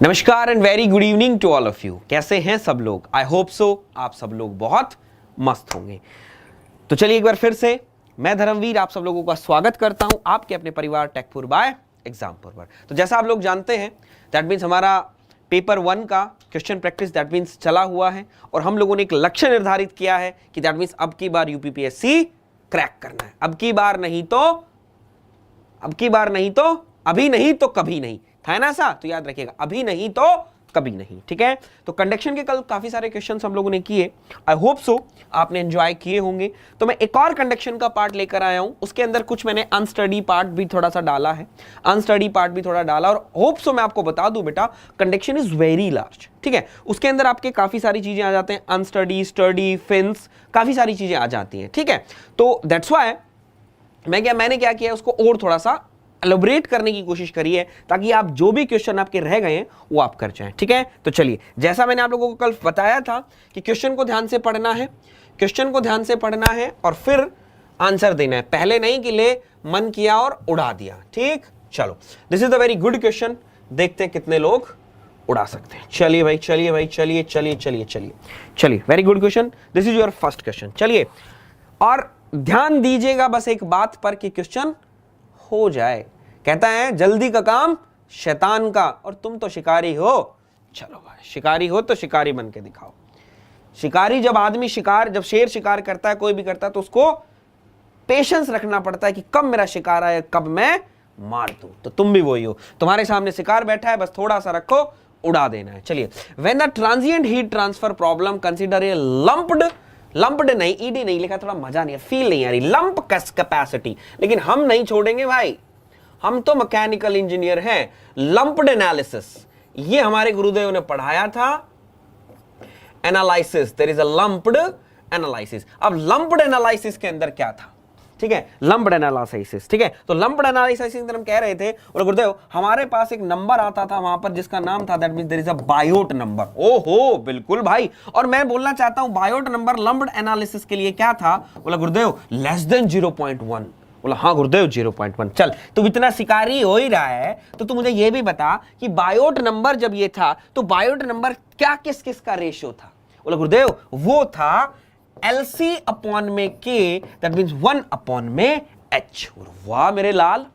नमस्कार and very good evening to all of you. कैसे हैं सब लोग? आई होप सो आप सब लोग बहुत मस्त होंगे। तो चलिए एक बार फिर से मैं धर्मवीर आप सब लोगों का स्वागत करता हूं आपके अपने परिवार टेकपुर बाय एग्जामपुर पर। तो जैसा आप लोग जानते हैं दैट मीन्स हमारा पेपर 1 का क्वेश्चन प्रैक्टिस दैट मीन्स चला हुआ है और हम लोगों ने एक लक्ष्य निर्धारित किया है कि दैट मीन्स अब की बार यूपीपीएससी क्रैक करना है। अब की बार नहीं तो अभी नहीं तो कभी नहीं था ना सा। तो याद रखिएगा, अभी नहीं तो कभी नहीं। ठीक है, तो कंडक्शन के कल काफी सारे क्वेश्चंस हम लोगों ने किए। आई होप सो आपने एंजॉय किए होंगे। तो मैं एक और कंडक्शन का पार्ट लेकर आया हूं। उसके अंदर कुछ मैंने अनस्टडी पार्ट भी थोड़ा सा डाला है, और होप सो मैं आपको बता दूं बेटा कंडक्शन इज वेरी लार्ज। ठीक है, उसके अंदर आपके काफी सारी चीजें आ जाते हैं, अनस्टडी, स्टडी, फिन्स, काफी सारी चीजें आ जाती हैं। ठीक है, तो दैट्स व्हाई मैंने क्या किया, उसको और थोड़ा सा एलोबरेट करने की कोशिश करी है ताकि आप जो भी क्वेश्चन आपके रह गए हैं वो आप कर जाएं। ठीक है, तो चलिए जैसा मैंने आप लोगों को कल बताया था कि क्वेश्चन को ध्यान से पढ़ना है, और फिर आंसर देना है। पहले नहीं कि ले मन किया और उड़ा दिया। ठीक, चलो this is the very good question. देखते हैं कितने लोग उड़ा सकते हैं। चलिए very good question. This is your first question. चलिए और ध्यान दीजिएगा बस एक बात पर कि क्वेश्चन हो जाए। कहता है जल्दी का काम शैतान का, और तुम तो शिकारी हो। चलो भाई, शिकारी हो तो शिकारी बन के दिखाओ। शिकारी जब शेर शिकार करता है, कोई भी करता है, तो उसको पेशेंस रखना पड़ता है कि कब मेरा शिकार आए, कब मैं मार दूं। तो तुम भी वही हो, तुम्हारे सामने शिकार बैठा है, बस थोड़ा सा रखो, उड़ा देना है। चलिए, when the transient heat transfer problem consider a lumped नहीं, ईडी नहीं लिखा, थोड़ा मजा नहीं है, फील नहीं आ रही, लंप कैपेसिटी। लेकिन हम नहीं छोड़ेंगे भाई, हम तो मैकेनिकल इंजीनियर हैं। लंप्ड एनालिसिस ये हमारे गुरुदेव ने पढ़ाया था। Analysis, there is a lumped analysis. अब लंप्ड एनालिसिस के अंदर क्या था? ठीक है, लंप्ड एनालिसिस। ठीक है, तो लंप्ड एनालिसिस के अंदर हम कह रहे थे, और गुरुदेव हमारे पास एक नंबर आता था वहां पर जिसका नाम था that means there is a Biot number. ओहो बिल्कुल भाई, और मैं बोलना चाहता हूं बायोट नंबर लंप्ड एनालिसिस के लिए क्या था? बोला गुरुदेव लेस देन 0.1। बोला हाँ गुरुदेव 0.1। चल तू इतना शिकारी हो ही रहा है तो तू मुझे ये भी बता कि बायोट नंबर जब ये था तो बायोट नंबर क्या किस का रेशियो था? बोला गुरुदेव वो था LC अपॉन में K, दैट मींस 1 अपॉन में H। वाह मेरे लाल,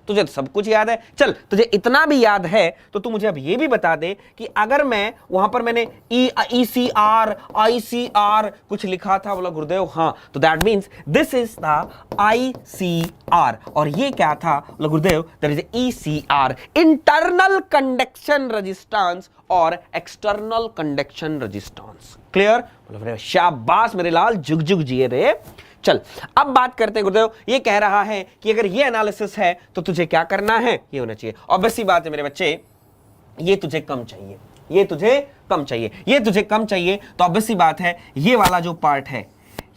तुझे तो सब कुछ याद है। चल तुझे इतना भी याद है तो तू मुझे अब ये भी बता दे कि अगर मैं वहां पर मैंने ECR ICR कुछ लिखा था। बोला गुरुदेव हाँ, तो that means this is the ICR, और ये क्या था? बोला Gurudev that is ECR, internal conduction resistance और एक्सटर्नल कंडक्शन रेजिस्टेंस। क्लियर? बोला शाबाश मेरे लाल, जुग जुग जिए रे। चल अब बात करते हैं गुरुदेव, ये कह रहा है कि अगर ये एनालिसिस है तो तुझे क्या करना है? ये होना चाहिए। ऑब्वियस सी बात है मेरे बच्चे, ये तुझे कम चाहिए, तो ऑब्वियस सी बात है ये वाला जो पार्ट है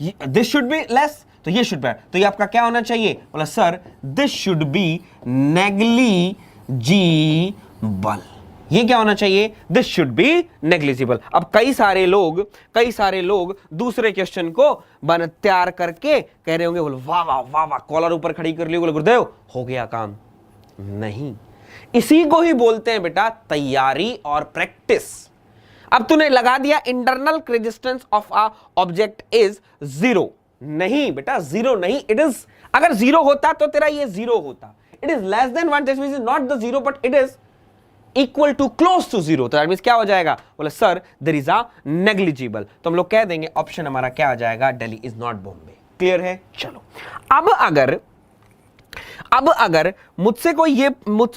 दिस शुड बी लेस, तो ये शुड बी, तो ये आपका क्या होना चाहिए? बोला sir this should be negligible. ये क्या होना चाहिए? This should be negligible. अब कई सारे लोग दूसरे क्वेश्चन को तैयार करके कह रहे होंगे, बोलो वाह वाह वाह वाह, कॉलर ऊपर खड़ी कर ली, बोले गुरुदेव हो गया काम। नहीं, इसी को ही बोलते हैं बेटा तैयारी और प्रैक्टिस। अब तूने लगा दिया internal resistance of a object is 0। नहीं बेटा 0 नहीं, इट इज, अगर 0 होता तो तेरा ये 0 होता। It is less than 1, this means not the 0 but it is equal to close to 0। तो दैट मींस क्या हो जाएगा? बोले sir there is a negligible. तो हम लोग कह देंगे ऑप्शन हमारा क्या आ जाएगा? Delhi is not Bombay. Clear है? चलो अब अगर मुझसे कोई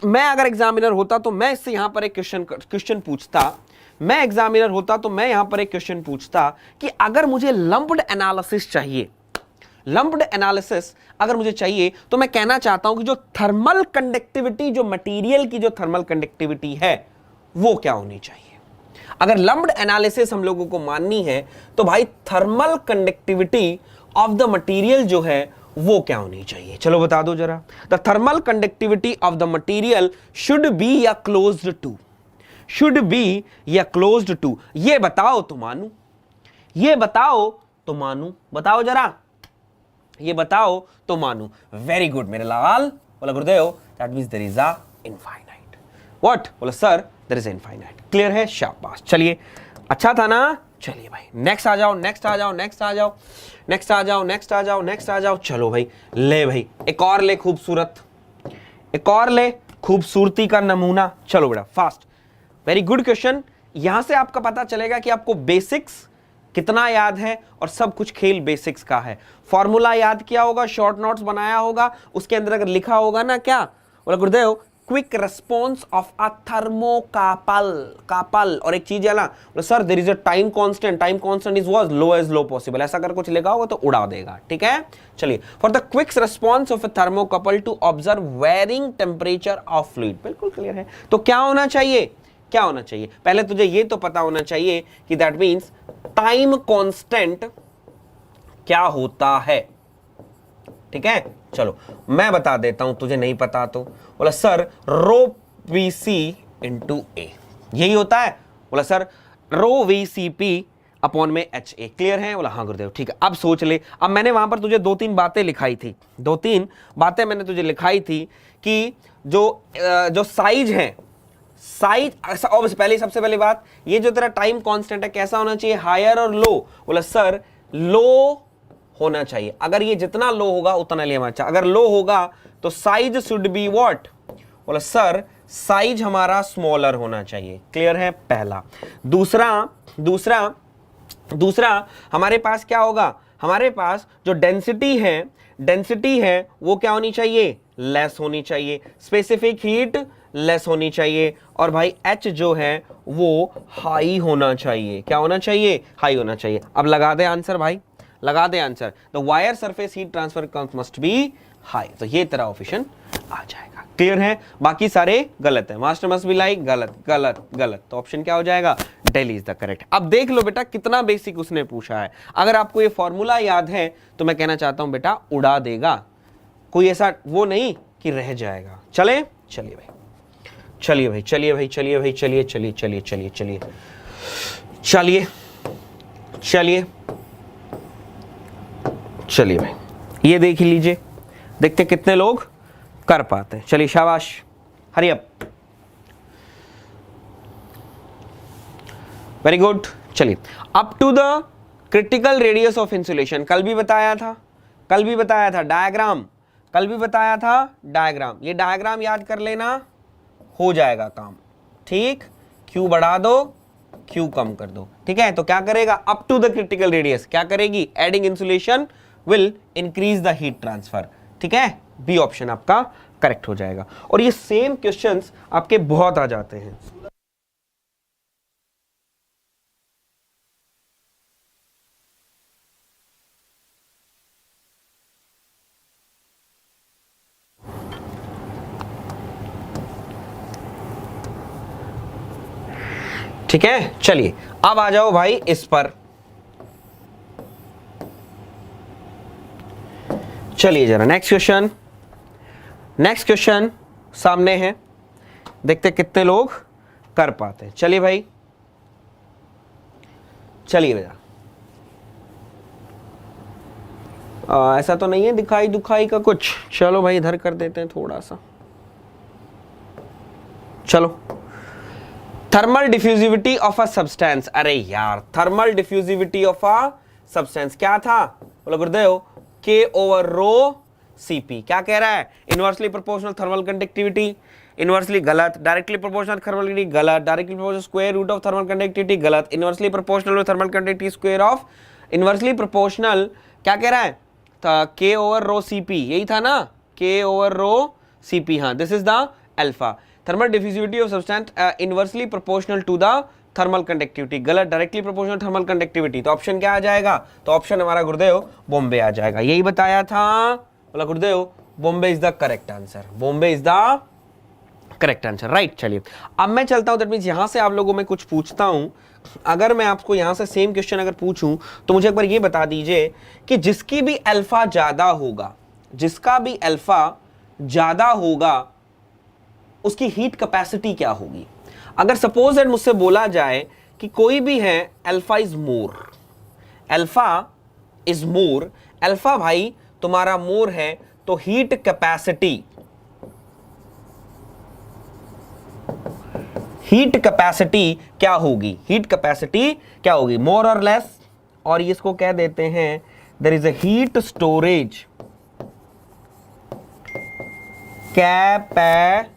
मैं अगर एग्जामिनर होता तो मैं इससे यहां पर एक क्वेश्चन पूछता। मैं एग्जामिनर होता तो मैं यहां पर एक क्वेश्चन पूछता कि अगर मुझे लंप्ड एनालिसिस चाहिए, लंप्ड एनालिसिस अगर मुझे चाहिए तो मैं कहना चाहता हूं कि जो थर्मल कंडक्टिविटी, जो मटेरियल की जो थर्मल कंडक्टिविटी है वो क्या होनी चाहिए। अगर लंप्ड एनालिसिस हम लोगों को माननी है तो भाई thermal conductivity of the material जो है वो क्या होनी चाहिए? चलो बता दो जरा। The thermal conductivity of the material should be या क्लोज्ड टू, ये बताओ तो मानू, बताओ जरा, ये बताओ तो मानू। वेरी गुड मेरे लाल। बोला Gurudev that means there is a infinite. What? बोला sir there is infinite. Clear है? शाबाश। चलिए, अच्छा था ना? चलिए भाई नेक्स्ट आ जाओ, नेक्स्ट आ जाओ, नेक्स्ट आ जाओ, नेक्स्ट आ जाओ, नेक्स्ट आ जाओ, नेक्स्ट आ जाओ। चलो भाई, ले भाई एक और ले खूबसूरत, एक और ले खूबसूरती का नमूना। चलो बेटा फास्ट, वेरी गुड क्वेश्चन। यहां से आपका पता चलेगा कि आपको बेसिक्स कितना याद है और सब कुछ खेल बेसिक्स का है। फॉर्मूला याद किया होगा, शॉर्ट नोट्स बनाया होगा, उसके अंदर अगर लिखा होगा ना क्या बोला गुरुदेव, quick response of a thermocouple, और एक चीज है ना sir there is a time constant, time constant is was low as low possible, ऐसा अगर कुछ लिखा होगा तो उड़ा देगा। ठीक है, चलिए, for the quick response of a thermocouple to observe varying temperature of fluid. बिल्कुल क्लियर है। तो क्या होना चाहिए, क्या होना चाहिए? पहले तुझे ये तो पता होना चाहिए कि दैट मींस टाइम कांस्टेंट क्या होता है। ठीक है, चलो मैं बता देता हूं, तुझे नहीं पता तो। बोला sir rho V C into A, यही होता है। बोला sir rho V C P upon में एच ए। क्लियर है? बोला हाँ गुरुदेव। ठीक है, अब सोच ले। अब मैंने वहां पर तुझे 2-3 बातें लिखाई थी, 2-3 बातें मैंने तुझे लिखाई थी कि जो साइज है, साइज पहले, सबसे पहली बात, ये जो तेरा टाइम कांस्टेंट है कैसा होना चाहिए, हायर और लो। बोला सर लो होना चाहिए, अगर ये जितना लो होगा उतना लेना चाहिए, अगर लो होगा तो साइज शुड बी व्हाट। बोला सर साइज हमारा स्मॉलर होना चाहिए। क्लियर है? पहला। दूसरा हमारे पास क्या होगा, हमारे पास जो डेंसिटी है वो क्या होनी चाहिए, लेस होनी चाहिए, स्पेसिफिक हीट लेस होनी चाहिए, और भाई एच जो है वो हाई होना चाहिए। क्या होना चाहिए? हाई होना चाहिए। अब लगा दे आंसर भाई, लगा दे answer. The wire surface heat transfer must be high, तो ये तेरा ऑप्शन आ जाएगा। क्लियर है? बाकी सारे गलत है। मास्टर मस्ट बी लाइक, गलत गलत गलत, तो ऑप्शन क्या हो जाएगा, दिल्ली इज द करेक्ट। अब देख लो बेटा कितना बेसिक उसने पूछा है। अगर आपको ये फॉर्मूला याद है तो मैं कहना चाहता हूं बेटा उड़ा देगा, कोई ऐसा वो नहीं कि रह जाएगा। चले, चलिए भाई, चलिए भाई, चलिए भाई, चलिए भाई, चलिए चलिए चलिए चलिए चलिए चलिए चलिए चलिए भाई, ये देख लीजिए, देखते कितने लोग कर पाते हैं। चलिए शाबाश, हरी अप, वेरी गुड। चलिए, up to the critical radius of insulation, कल भी बताया था डायग्राम, कल भी बताया था डायग्राम। ये डायग्राम याद कर लेना, हो जाएगा काम। ठीक, क्यू बढ़ा दो, क्यू कम कर दो। ठीक है, तो क्या करेगा, up to the critical radius क्या करेगी, adding insulation will increase the heat transfer. ठीक है, बी ऑप्शन आपका करेक्ट हो जाएगा। और ये सेम क्वेश्चंस आपके बहुत आ जाते हैं। ठीक है, चलिए अब आ जाओ भाई इस पर। चलिए जरा नेक्स्ट क्वेश्चन सामने है, देखते कितने लोग कर पाते हैं। चलिए भाई, चलिए भैया, ऐसा तो नहीं है दिखाई दुखाई का कुछ। चलो भाई इधर कर देते हैं थोड़ा सा। चलो, thermal diffusivity of a substance. अरे यार, thermal diffusivity of a substance क्या था, बोलो गुरुदेव के ओवर रो सीपी। क्या कह रहा है, inversely proportional thermal conductivity, inversely गलत, डायरेक्टली प्रोपोर्शनल थर्मल कंडक्टिविटी गलत, directly proportional square root of thermal conductivity गलत, inversely proportional thermal conductivity square of, inversely proportional क्या कह रहा है, के ओवर रो सीपी, यही था ना, के ओवर रो सीपी। हाँ, this is the alpha. Thermal diffusivity of substance inversely proportional to the thermal conductivity गलत, डायरेक्टली प्रोपोर्शनल थर्मल कंडक्टिविटी। तो ऑप्शन क्या आ जाएगा, तो ऑप्शन हमारा गुरुदेव बॉम्बे आ जाएगा। यही बताया था, बोला गुरुदेव Bombay is the correct answer, Bombay is the correct answer, right. चलिए अब मैं चलता हूं, दैट मींस यहां से आप लोगों में कुछ पूछता हूं। अगर मैं आपको यहां से सेम क्वेश्चन अगर पूछूं तो मुझे एक बार ये बता दीजिए कि जिसकी भी अल्फा ज्यादा होगा, जिसका भी अल्फा ज्यादा होगा उसकी हीट कैपेसिटी क्या होगी। अगर सपोज दैट मुझसे बोला जाए कि कोई भी है alpha is more, alpha is more, alpha भाई तुम्हारा मोर है, तो हीट कैपेसिटी क्या होगी, हीट कैपेसिटी क्या होगी, मोर और लेस, और इसको कह देते हैं there is a heat storage capacity,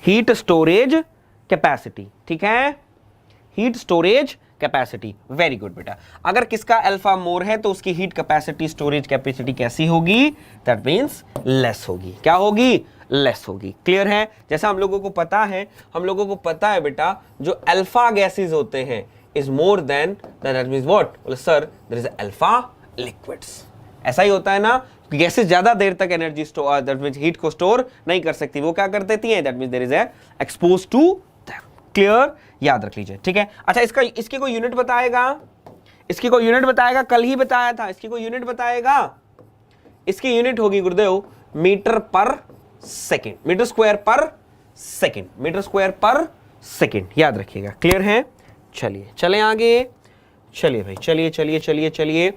heat storage capacity, ठीक है, heat storage capacity. Very good बेटा। अगर किसका अल्फा मोर है तो उसकी हीट कैपेसिटी स्टोरेज कैपेसिटी कैसी होगी, दैट मींस लेस होगी। क्या होगी, लेस होगी। क्लियर है। जैसा हम लोगों को पता है, बेटा जो अल्फा गैसेस होते हैं is more than that means what, sir there is alpha liquids. ऐसा ही होता है ना, गैसेस ज्यादा देर तक energy store that means heat को स्टोर नहीं कर सकती, वो क्या कर देती हैं, that means there is expose to them. Clear, याद रख लीजिए, ठीक है। अच्छा, इसकी कोई यूनिट बताएगा, इसकी कोई यूनिट बताएगा, कल ही बताया था, इसकी कोई यूनिट बताएगा। इसकी यूनिट होगी गुरुदेव मीटर पर सेकेंड, मीटर स्क्वायर पर सेकेंड, मीटर स्क्वायर पर सेकेंड, याद रखिएगा। क्लियर है। चलिए चलें आगे, चलिए भाई, चलिए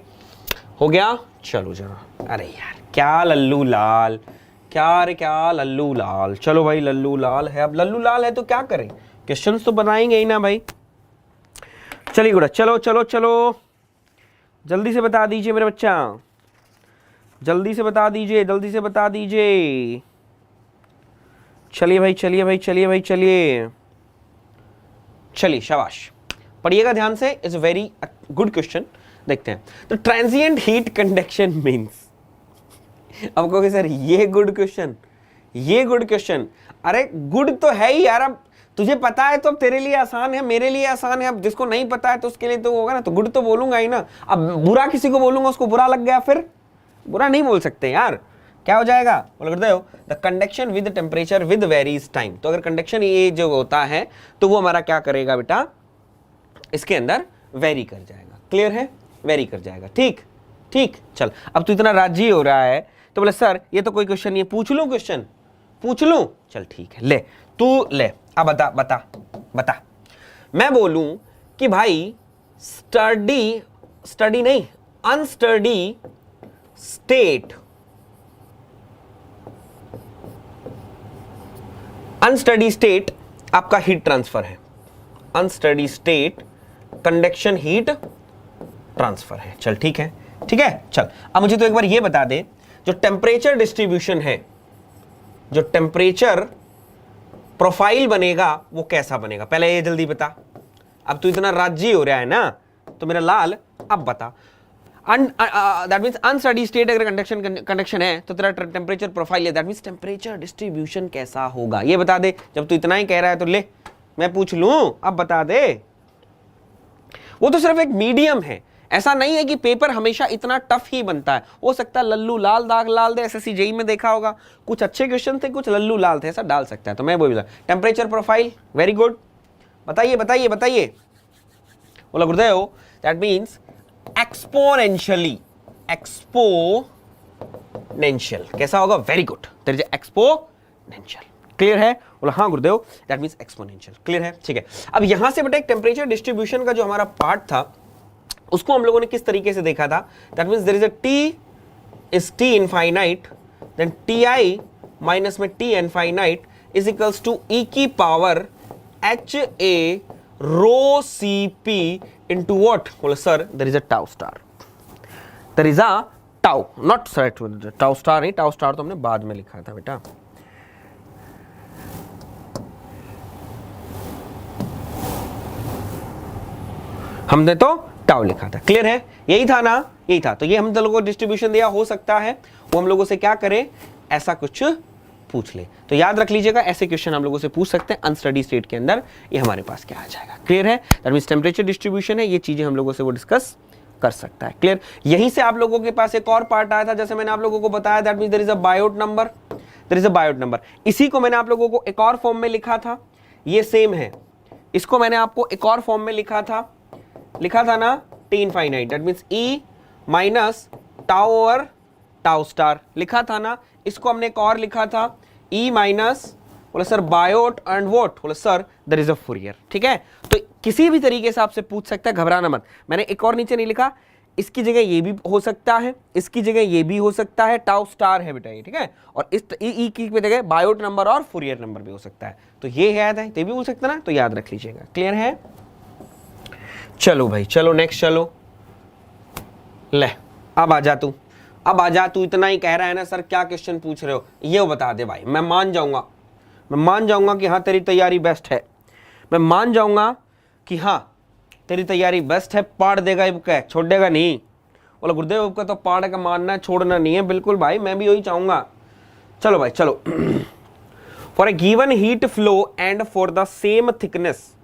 हो गया। चलो जरा, अरे यार क्या लल्लू लाल, क्या लल्लू लाल, चलो भाई लल्लू लाल है, अब लल्लू लाल है तो क्या करें, क्वेश्चंस तो बनाएंगे ही ना भाई। चलिए गुड़ा, चलो जल्दी से बता दीजिए मेरे बच्चा, जल्दी से बता दीजिए। चलिए भाई, चलिए शाबाश, पढ़िएगा ध्यान से, it's a very good question. देखते हैं, तो ट्रांजिएंट हीट कंडक्शन मींस, अब कहोगे सर ये गुड क्वेश्चन, अरे गुड तो है ही यार, अब तुझे पता है तो अब तेरे लिए आसान है, मेरे लिए आसान है, अब जिसको नहीं पता है तो उसके लिए तो होगा ना, तो गुड तो बोलूंगा ही ना। अब बुरा किसी को बोलूंगा, उसको बुरा लग गया, फिर बुरा नहीं बोल सकते यार, क्या हो जाएगा, बोल करते हो the conduction with temperature with varies time. तो अगर कंडक्शन ये जो होता है तो वो हमारा क्या करेगा बेटा, इसके अंदर वेरी कर जाएगा। क्लियर है, वेरी कर जाएगा। ठीक, चल, अब तू इतना राजी हो रहा है तो बोले सर ये तो कोई क्वेश्चन नहीं है, पूछ लूं, चल ठीक है, ले तू ले, अब बता। मैं बोलूं कि भाई स्टडी नहीं, अनस्टडी स्टेट आपका हीट ट्रांसफर है, unsteady state conduction heat transfer है। चल ठीक है, चल अब मुझे तो एक बार ये बता दे, जो टेम्परेचर डिस्ट्रीब्यूशन है, जो टेम्परेचर प्रोफाइल बनेगा वो कैसा बनेगा, पहले ये जल्दी बता। अब तू इतना राजी हो रहा है ना तो मेरा लाल अब बता। दैट मींस अनस्टडी स्टेट अगर कंडक्शन है तो तेरा टेम्परेचर प्रोफाइल है, दैट मींस टेम्परेचर डिस्ट्रीब्यूशन कैसा होगा, ये बता दे। जब तू इतना ही कह रहा है तो ले मैं पूछ लूं, अब बता दे। वो तो सिर्फ एक मीडियम है, ऐसा नहीं है कि पेपर हमेशा इतना टफ ही बनता है। हो सकता है लल्लू लाल दाग लाल दे, एसएससी जेईई में देखा होगा, कुछ अच्छे क्वेश्चन थे, कुछ लल्लू लाल थे, ऐसा डाल सकता है। तो मैं वो बोला टेम्परेचर प्रोफाइल, वेरी गुड, बताइए। बोला गुरुदेव दैट मींस एक्सपोनेंशियल, कैसा होगा, very good, there is exponential. Clear है, बोला हाँ गुरुदेव दैट मींस एक्सपोनेंशियल। क्लियर है, ठीक है। अब यहां से बेटा एक टेम्परेचर डिस्ट्रीब्यूशन का जो हमारा पार्ट था उसको हम लोगों ने किस तरीके से देखा था, that means there is a T infinite, then T minus में T infinite is equals to E की power H A rho C P into what, बोला sir there is a tau star, there is a tau, not sir tau star नहीं, tau star तो हमने बाद में लिखा था बेटा। हमने तो टाउ लिखा था। क्लियर है, यही था ना, यही था। तो ये हम लोगों को डिस्ट्रीब्यूशन दिया, हो सकता है वो हम लोगों से क्या करें, ऐसा कुछ पूछ ले। तो याद रख लीजिएगा, ऐसे क्वेश्चन हम लोगों से पूछ सकते हैं अनस्टडी स्टेट के अंदर, ये हमारे पास क्या आ जाएगा। क्लियर है, दैट मींस टेम्परेचर डिस्ट्रीब्यूशन है, ये चीजें हम लोगों से वो डिस्कस कर सकता है। क्लियर, यहीं से आप लोगों के पास एक और पार्ट आया था, जैसे मैंने आप लोगों को बताया, that means there is a Biot number, इसी को मैंने आप लोगों को एक और फॉर्म में लिखा था, ये सेम है, इसको मैंने आपको एक और फॉर्म में लिखा था ना, T infinite, that means e minus tau और टाउ स्टार लिखा था ना, इसको हमने एक और लिखा था ई माइनस, बोला सर बायोट एंड व्हाट, बोला sir there is a Fourier. ठीक है, तो किसी भी तरीके से आपसे पूछ सकता है, घबराना मत। मैंने एक और नीचे नहीं लिखा, इसकी जगह ये भी हो सकता है, इसकी जगह ये भी हो सकता है, टाउ स्टार है बेटा ये, ठीक है। और इस ई की जगह बायोट नंबर और फूरियर नंबर भी हो सकता है। तो ये याद है, ये भी हो सकता है ना, तो याद रख लीजिएगा। क्लियर है? चलो भाई, चलो नेक्स्ट, चलो ले, अब आ जा तू, अब आ जा तू। इतना ही कह रहा है ना सर, क्या क्वेश्चन पूछ रहे हो ये बता दे भाई। मैं मान जाऊंगा, मैं मान जाऊंगा कि हाँ तेरी तैयारी बेस्ट है, मैं मान जाऊंगा कि हाँ तेरी तैयारी बेस्ट है। पाड़ देगा ये बुक है, छोड़ देगा नहीं। बोला गुरुदेव बुक का तो पाड़ का मानना है, छोड़ना नहीं है। बिल्कुल भाई, मैं भी वही चाहूंगा। चलो भाई चलो। For a given heat flow and for the same thickness,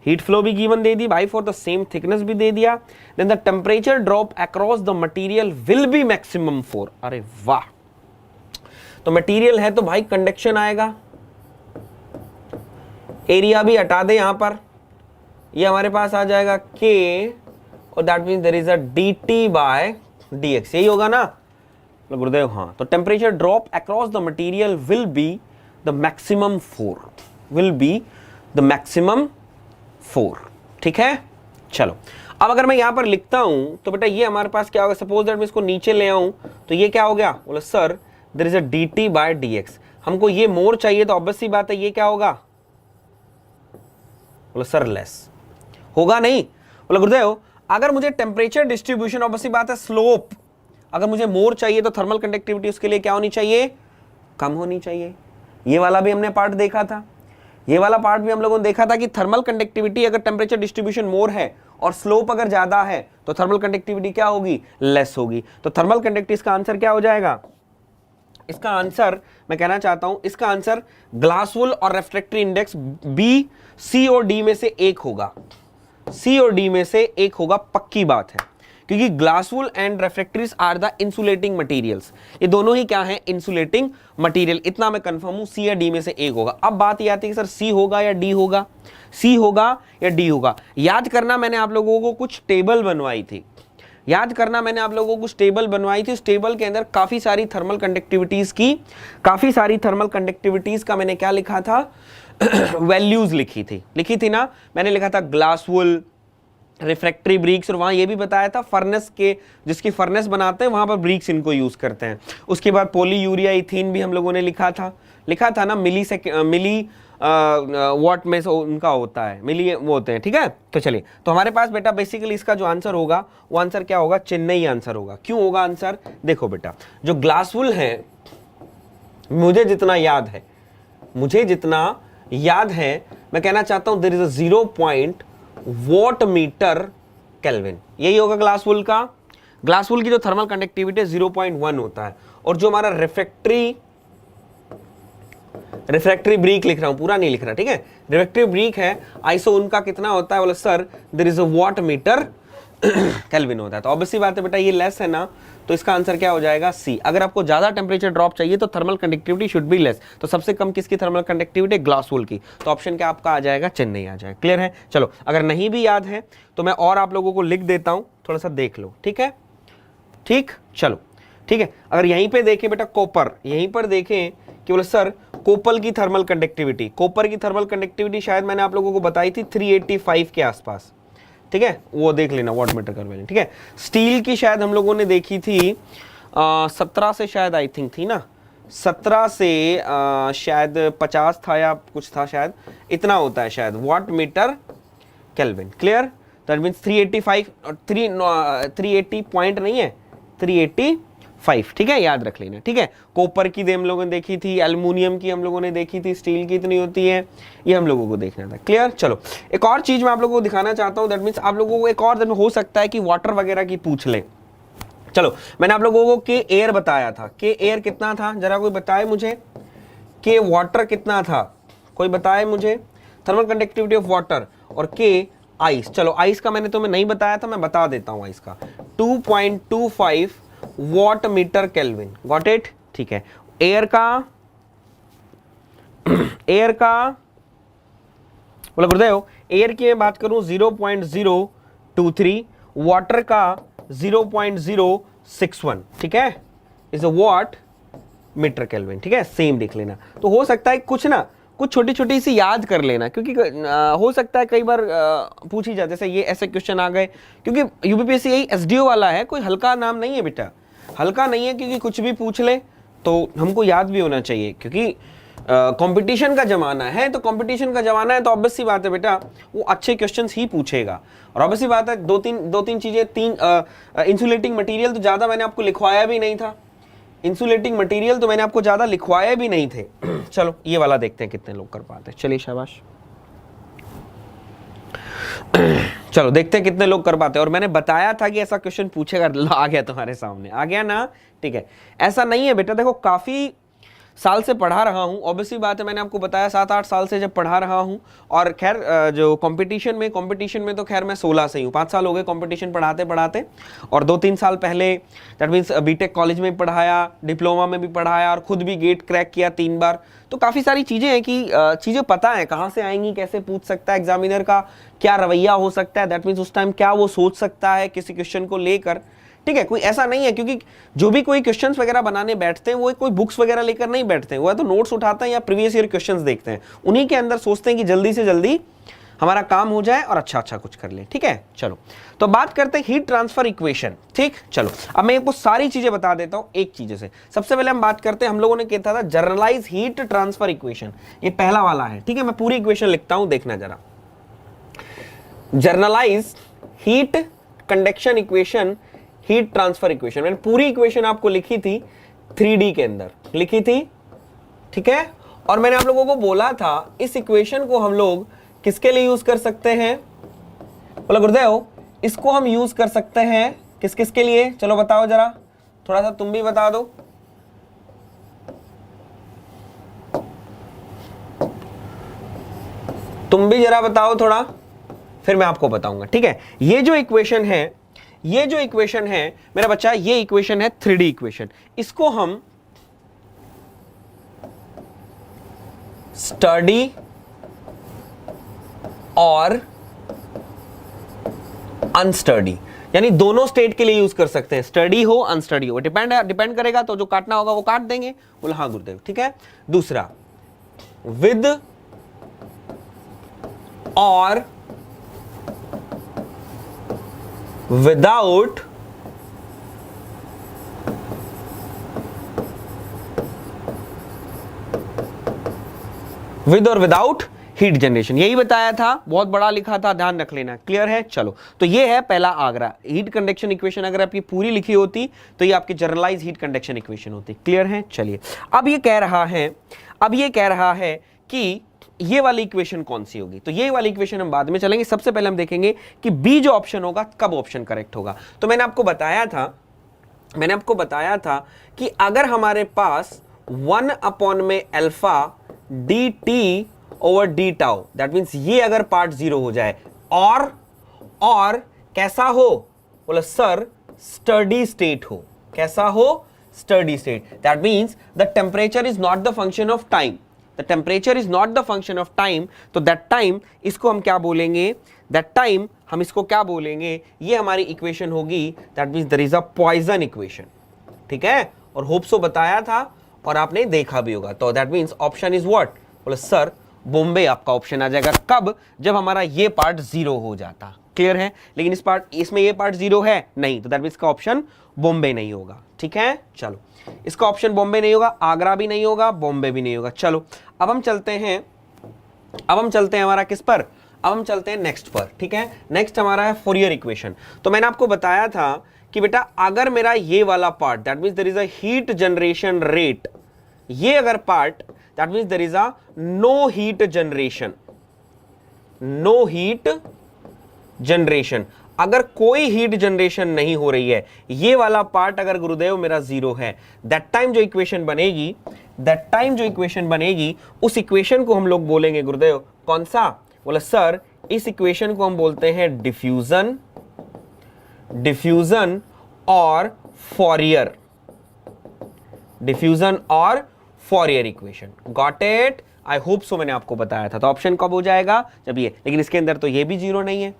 heat flow भी गिवन दे दी भाई, फॉर द सेम थिकनेस भी दे दिया। Then the temperature drop across the material will be maximum 4। अरे वाह, तो मटेरियल है तो भाई कंडक्शन आएगा। एरिया भी हटा दे यहां पर, ये हमारे पास आ जाएगा K और that means there is a dt by dx, यही होगा ना गुरुदेव? हाँ, तो temperature drop across the material will be the maximum 4, will be the maximum 4, ठीक है। चलो अब अगर मैं यहां पर लिखता हूं तो बेटा ये हमारे पास क्या होगा? सपोज दैट मैं इसको नीचे ले आऊं तो ये क्या हो गया? बोला sir there is a dt by dx। हमको ये मोर चाहिए तो ऑब्वियस सी बात है ये क्या होगा? बोला सर लेस होगा नहीं। बोला गुरुदेव अगर मुझे टेम्परेचर डिस्ट्रीब्यूशन, ऑब्वियस सी बात है स्लोप, अगर मुझे मोर चाहिए तो थर्मल कंडक्टिविटी उसके लिए क्या होनी चाहिए? कम होनी चाहिए। ये वाला भी हमने पार्ट देखा था, ये वाला पार्ट भी हम लोगों ने देखा था कि थर्मल कंडक्टिविटी अगर टेम्परेचर डिस्ट्रीब्यूशन मोर है और स्लोप अगर ज्यादा है तो थर्मल कंडक्टिविटी क्या होगी? लेस होगी। तो थर्मल कंडक्टिविटी का आंसर क्या हो जाएगा? इसका आंसर मैं कहना चाहता हूं, इसका आंसर ग्लासवुल और रिफ्रैक्टरी इंडेक्स बी, सी और डी में से एक होगा। सी और डी में से एक होगा, पक्की बात है, क्योंकि glass wool and refractories are the insulating materials. ये दोनों ही क्या है? Insulating material. इतना मैं कंफर्म हूं, सी या डी में से एक होगा। अब बात ये आती है कि सर सी होगा या डी होगा, सी होगा या डी होगा। याद करना मैंने आप लोगों को कुछ टेबल बनवाई थी, याद करना मैंने आप लोगों को कुछ टेबल बनवाई थी। उस टेबल के अंदर काफी सारी थर्मल कंडक्टिविटीज की, काफी सारी थर्मल कंडक्टिविटीज का मैंने क्या लिखा था? वैल्यूज लिखी थी ना। मैंने लिखा था ग्लासवुल, रिफ्रैक्टरी ब्रिक्स, और वहां ये भी बताया था फर्नेस के, जिसकी फर्नेस बनाते हैं वहां पर ब्रिक्स इनको यूज करते हैं। उसके बाद पॉलीयूरिया इथीन भी हम लोगों ने लिखा था ना, मिली वॉट में से उनका होता है, मिली वो होते हैं, ठीक है। तो चलिए, तो हमारे पास बेटा बेसिकली इसका जो आंसर होगा वो आंसर क्या होगा? चेन्नई आंसर होगा। क्यों होगा आंसर? देखो बेटा, जो ग्लासवुल है, मुझे जितना याद है मैं कहना चाहता हूं there is a 0 watt metre kelvin, यही होगा ग्लासवुल का। ग्लासवुल की जो थर्मल कंडक्टिविटी 0.1 होता है। और जो हमारा रिफ्रैक्टरी ब्रिक लिख रहा हूं, पूरा नहीं लिख रहा, ठीक है। रिफ्रैक्टरी ब्रिक है, आइसो उनका कितना होता है? बोला sir there is a watt metre kelvin होता है। तो ऑब्वियसली बात है बेटा ये लेस है ना, तो इसका आंसर क्या हो जाएगा? सी। अगर आपको ज्यादा टेम्परेचर ड्रॉप चाहिए तो thermal conductivity should be less. तो सबसे कम किसकी थर्मल कंडक्टिविटी? ग्लासवुल की। तो ऑप्शन क्या आपका आ जाएगा? चेन्नई आ जाएगा। क्लियर है? चलो, अगर नहीं भी याद है तो मैं और आप लोगों को लिख देता हूं, थोड़ा सा देख लो, ठीक है। ठीक, चलो ठीक है। अगर यहीं पे देखें बेटा कॉपर, यहीं पर देखें कि बोले सर कोपल की थर्मल कंडक्टिविटी, कॉपर की थर्मल कंडक्टिविटी शायद मैंने आप लोगों को बताई थी 385 के आसपास, ठीक है। वो देख लेना वॉट मीटर केल्विन, ठीक है। स्टील की शायद हम लोगों ने देखी थी 17 से शायद, आई थिंक थी ना, 17 से शायद 50 था या कुछ था, शायद इतना होता है शायद what metre kelvin. Clear? That means 385 और 380 पॉइंट नहीं है, 385, ठीक है, याद रख लेना, ठीक है। कॉपर की हम लोगों ने देखी थी, एल्युमिनियम की हम लोगों ने देखी थी, स्टील की इतनी होती है, ये हम लोगों को देखना था। क्लियर? चलो, एक और चीज मैं आप लोगों को दिखाना चाहता हूं, दैट मींस आप लोगों को एक और दिन हो सकता है कि वाटर वगैरह की पूछ ले। चलो, मैंने आप लोगों को के एयर बताया था, के एयर कितना था जरा कोई बताए मुझे, के वाटर कितना था कोई बताए मुझे, थर्मल कंडक्टिविटी ऑफ वाटर, और के आइस। चलो, आइस का मैंने तुम्हें नहीं बताया था, मैं बता देता हूं आइस का, 2.25 what metre kelvin. Got it? ठीक है। एयर का बोला गुरुदेव, एयर की मैं बात करूं 0.023, वाटर का 0.061, ठीक है, is a watt metre kelvin, ठीक है। सेम देख लेना। तो हो सकता है कुछ ना कुछ छोटी छोटी सी याद कर लेना, क्योंकि हो सकता है कई बार पूछी जाए, जैसे ये ऐसे क्वेश्चन आ गए, क्योंकि यूपीपीएससी यही एसडीओ वाला है, कोई हल्का नाम नहीं है बेटा, हल्का नहीं है, क्योंकि कुछ भी पूछ ले तो हमको याद भी होना चाहिए, क्योंकि कंपटीशन का जमाना है। तो कंपटीशन का जमाना है तो ऑब्वियस सी बात है बेटा वो अच्छे क्वेश्चंस ही पूछेगा। और ऑब्वियस सी बात है दो तीन चीजें, इंसुलेटिंग मटेरियल तो ज्यादा मैंने आपको लिखवाया भी नहीं था, इंसुलेटिंग मटेरियल तो मैंने आपको ज्यादा लिखवाए भी नहीं थे। चलो ये वाला देखते हैं कितने लोग कर पाते हैं। चलिए शाबाश, चलो देखते हैं कितने लोग कर पाते हैं। और मैंने बताया था कि ऐसा क्वेश्चन पूछेगा, आ गया तुम्हारे सामने, आ गया ना, ठीक है। ऐसा नहीं है बेटा, देखो काफी साल से पढ़ा रहा हूँ, ऑब्वियसली बात है, मैंने आपको बताया 7-8 साल से जब पढ़ा रहा हूँ। और खैर जो कंपटीशन में तो खैर मैं 16 से ही हूँ, 5 साल हो गए कंपटीशन पढ़ाते पढ़ाते। और 2-3 साल पहले दैट मीन्स बीटेक कॉलेज में पढ़ाया, डिप्लोमा में भी पढ़ाया, और खुद भी गेट क्रैक किया 3 बार। तो काफ़ी सारी चीज़ें हैं कि चीज़ें पता है कहाँ से आएंगी, कैसे पूछ सकता है एग्जामिनर का, क्या रवैया हो सकता है, दैट मीन्स उस टाइम क्या वो सोच सकता है किसी क्वेश्चन को लेकर, ठीक है। कोई ऐसा नहीं है, क्योंकि जो भी कोई क्वेश्चंस वगैरह बनाने बैठते हैं वो कोई बुक्स वगैरह लेकर नहीं बैठते हैं, वो तो नोट्स उठाते हैं या प्रीवियस ईयर क्वेश्चंस देखते हैं, उन्हीं के अंदर सोचते हैं कि जल्दी से जल्दी हमारा काम हो जाए और अच्छा अच्छा कुछ कर ले, ठीक है। चलो तो बात करते हैं हीट ट्रांसफर इक्वेशन, ठीक। चलो अब मैं आपको सारी चीजें बता देता हूं एक चीज से। सबसे पहले हम बात करते हैं, हम लोगों ने किया था जनरलाइज हीट ट्रांसफर इक्वेशन, ये पहला वाला है, ठीक है। मैं पूरी इक्वेशन लिखता हूं, देखना जरा। Generalized heat conduction equation, heat transfer equation, मैंने पूरी इक्वेशन आपको लिखी थी 3D के अंदर लिखी थी, ठीक है। और मैंने आप लोगों को बोला था इस इक्वेशन को हम लोग किसके लिए यूज कर सकते हैं, बोला गुरुदेव इसको हम यूज कर सकते हैं किस किस के लिए, चलो बताओ जरा, थोड़ा सा तुम भी बता दो। तुम भी जरा बताओ थोड़ा, फिर मैं आपको बताऊंगा, ठीक है। ये जो इक्वेशन है मेरा बच्चा, ये इक्वेशन है 3D इक्वेशन। इसको हम स्टडी और अनस्टडी, यानी दोनों स्टेट के लिए यूज कर सकते हैं, स्टडी हो अनस्टडी हो, डिपेंड करेगा, तो जो काटना होगा वो काट देंगे। बोला हाँ गुरुदेव, ठीक है। दूसरा विद और विदाउट विद और विदाउट हीट जनरेशन, यही बताया था, बहुत बड़ा लिखा था, ध्यान रख लेना, क्लियर है। चलो तो ये है पहला आगरा हीट कंडक्शन इक्वेशन, अगर आपकी पूरी लिखी होती तो ये आपकी जनरलाइज हीट कंडक्शन इक्वेशन होती, क्लियर है। चलिए अब ये कह रहा है कि ये वाली इक्वेशन कौन सी होगी, तो ये वाली इक्वेशन हम बाद में चलेंगे। सबसे पहले हम देखेंगे कि बी जो ऑप्शन होगा कब ऑप्शन करेक्ट होगा। तो मैंने आपको बताया था कि अगर हमारे पास 1 में alpha D T over D tau, that means ये अगर पार्ट 0 हो जाए, और कैसा हो, बोला सर स्टडी स्टेट हो, कैसा हो, steady state, that means the temperature is not the function of time, the temperature is not the function of time. तो दैट टाइम इसको हम क्या बोलेंगे, दैट टाइम हम इसको क्या बोलेंगे, ये हमारी इक्वेशन होगी, that means there is a Poisson equation, ठीक है। और होप सो बताया था और आपने देखा भी होगा। तो that means option is what, बोले सर बॉम्बे आपका ऑप्शन आ जाएगा, कब, जब हमारा ये पार्ट 0 हो जाता, क्लियर है। लेकिन इसमें ये पार्ट 0 है नहीं, तो दैट मीन्स का ऑप्शन बॉम्बे नहीं होगा, ठीक है। चलो इसका ऑप्शन बॉम्बे नहीं होगा, आगरा भी नहीं होगा, बॉम्बे भी नहीं होगा। चलो अब हम चलते हैं हमारा किस पर, अब हम चलते हैं नेक्स्ट पर, ठीक है। नेक्स्ट हमारा है फोरियर इक्वेशन। तो मैंने आपको बताया था कि बेटा अगर मेरा ये वाला part, that means there is a heat generation rate, ये अगर part, that means there is a no heat generation, अगर कोई हीट जनरेशन नहीं हो रही है, ये वाला पार्ट अगर गुरुदेव मेरा 0 है, दैट टाइम जो इक्वेशन बनेगी, उस इक्वेशन को हम लोग बोलेंगे गुरुदेव कौन सा, बोला सर इस इक्वेशन को हम बोलते हैं डिफ्यूजन और फॉरियर equation. Got it, I hope सो, मैंने आपको बताया था। तो ऑप्शन कब हो जाएगा, जब ये, लेकिन इसके अंदर तो ये भी 0 नहीं है,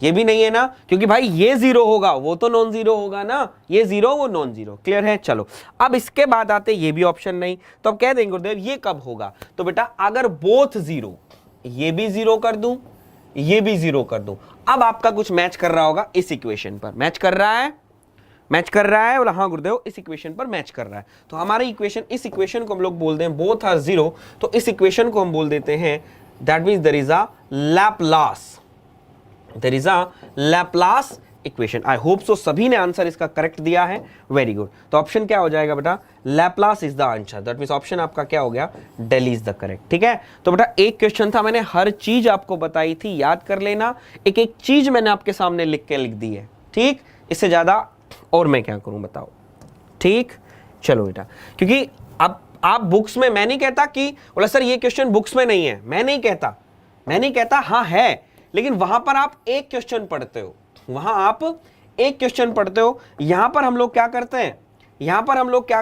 ये भी नहीं है ना, क्योंकि भाई ये 0 होगा वो तो नॉन जीरो होगा ना, ये 0 वो नॉन जीरो। क्लियर है? चलो अब इसके बाद आते ये भी ऑप्शन नहीं, तो अब कह देंगे गुरुदेव ये कब होगा? तो बेटा अगर बोथ 0, ये भी 0 कर दूं ये भी 0 कर दूं, अब आपका कुछ मैच कर रहा होगा इस इक्वेशन पर। मैच कर रहा है? मैच कर रहा है? बोला हाँ गुरुदेव इस इक्वेशन पर मैच कर रहा है। तो हमारी इक्वेशन, इस इक्वेशन को हम लोग बोलते हैं बोथ आर 0, तो इस इक्वेशन को हम बोल देते हैं that means there is a Laplace, there is a Laplace equation. I hope so सभी ने आंसर इसका करेक्ट दिया है, वेरी गुड। तो ऑप्शन क्या हो जाएगा बेटा? Laplace is the answer, that means option आपका क्या हो गया? Delhi is the correct. ठीक है, तो बेटा एक क्वेश्चन था, मैंने हर चीज आपको बताई थी, याद कर लेना, एक एक चीज मैंने आपके सामने लिख दी है। ठीक, इससे ज्यादा और मैं क्या करूं बताओ? ठीक, चलो बेटा, क्योंकि अब आप बुक्स में, मैं नहीं कहता कि बोला सर ये क्वेश्चन बुक्स में नहीं है, मैं नहीं कहता हाँ है, लेकिन वहां पर आप एक क्वेश्चन पढ़ते हो, वहां आप एक क्वेश्चन पढ़ते हो। यहां पर हम लोग क्या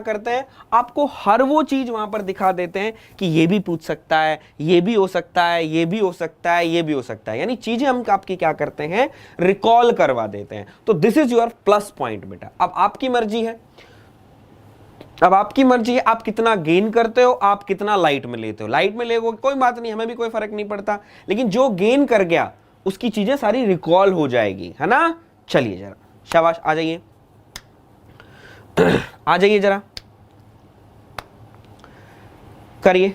करते हैं, आपको हर वो चीज वहां पर दिखा देते हैं कि ये भी पूछ सकता है, ये भी हो सकता है, ये भी हो सकता है, ये भी हो सकता है, यानी चीजें हम आपकी क्या करते हैं? रिकॉल करवा देते हैं। तो this is your plus point बेटा। अब आपकी मर्जी है, आप कितना गेन करते हो, आप कितना लाइट में लेते हो। लाइट में ले कोई बात नहीं, हमें भी कोई फर्क नहीं पड़ता, लेकिन जो गेन कर गया उसकी चीजें सारी रिकॉल हो जाएगी, है ना? चलिए जरा, शाबाश, आ जाइए आ जाइए जरा, करिए।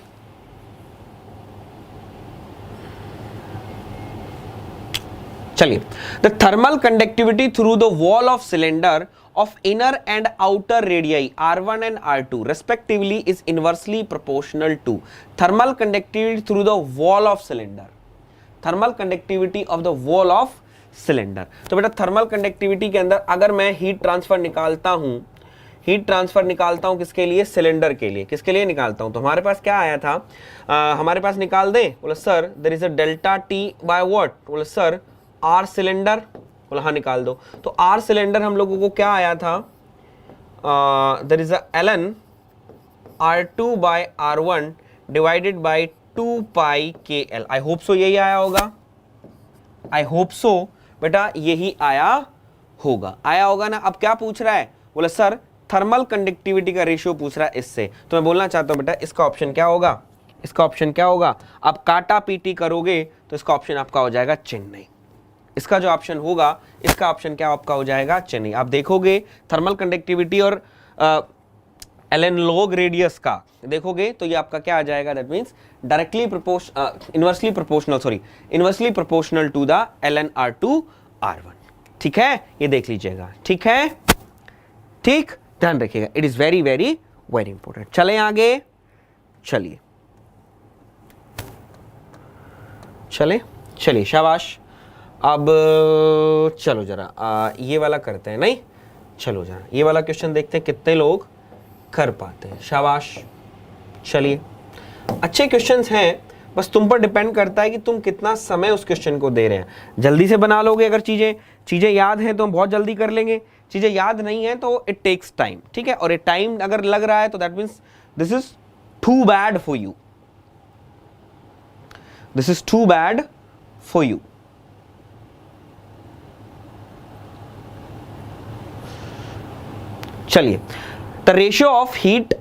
चलिए, the thermal conductivity through the wall of cylinder of inner and outer radii R1 and R2 respectively is inversely proportional to thermal conductivity through the wall of cylinder, thermal conductivity of the wall of cylinder। तो बेटा thermal conductivity के अंदर अगर मैं heat transfer निकालता हूं किसके लिए? सिलेंडर के लिए। किसके लिए निकालता हूं? तो हमारे पास क्या आया था, हमारे पास निकाल दे, बोला sir there is a delta T by what? बोला सर आर सिलेंडर। बोला हाँ निकाल दो। तो आर सिलेंडर हम लोगों को क्या आया था? There is a ln R2 बाय R1 divided by 2 pi KL। I hope so यही आया होगा, आई होप सो बेटा यही आया होगा ना। अब क्या पूछ रहा है? बोला सर थर्मल कंडक्टिविटी का रेशियो पूछ रहा है इससे, तो मैं बोलना चाहता हूं बेटा इसका ऑप्शन क्या होगा? आप काटा पीटी करोगे तो इसका ऑप्शन आपका हो जाएगा चेन्नई। इसका जो ऑप्शन होगा, इसका ऑप्शन क्या आपका हो जाएगा? चेन्नई। आप देखोगे थर्मल कंडक्टिविटी और ln log रेडियस का देखोगे तो ये आपका क्या आ जाएगा? That means directly inversely proportional to the ln R2 R1। ठीक है, ये देख लीजिएगा। ठीक है, ठीक, ध्यान रखिएगा, it is very very very important. चलें आगे, चलिए शाबाश। अब चलो जरा ये वाला करते हैं, नहीं चलो जरा ये वाला क्वेश्चन देखते हैं कितने लोग कर पाते हैं। शाबाश, चलिए अच्छे क्वेश्चंस हैं, बस तुम पर डिपेंड करता है कि तुम कितना समय उस क्वेश्चन को दे रहे हैं। जल्दी से बना लोगे, अगर चीजें याद हैं तो हम बहुत जल्दी कर लेंगे, चीजें याद नहीं है तो इट टेक्स टाइम। ठीक है, और ये टाइम अगर लग रहा है तो that means this is too bad for you, चलिए, the ratio of heat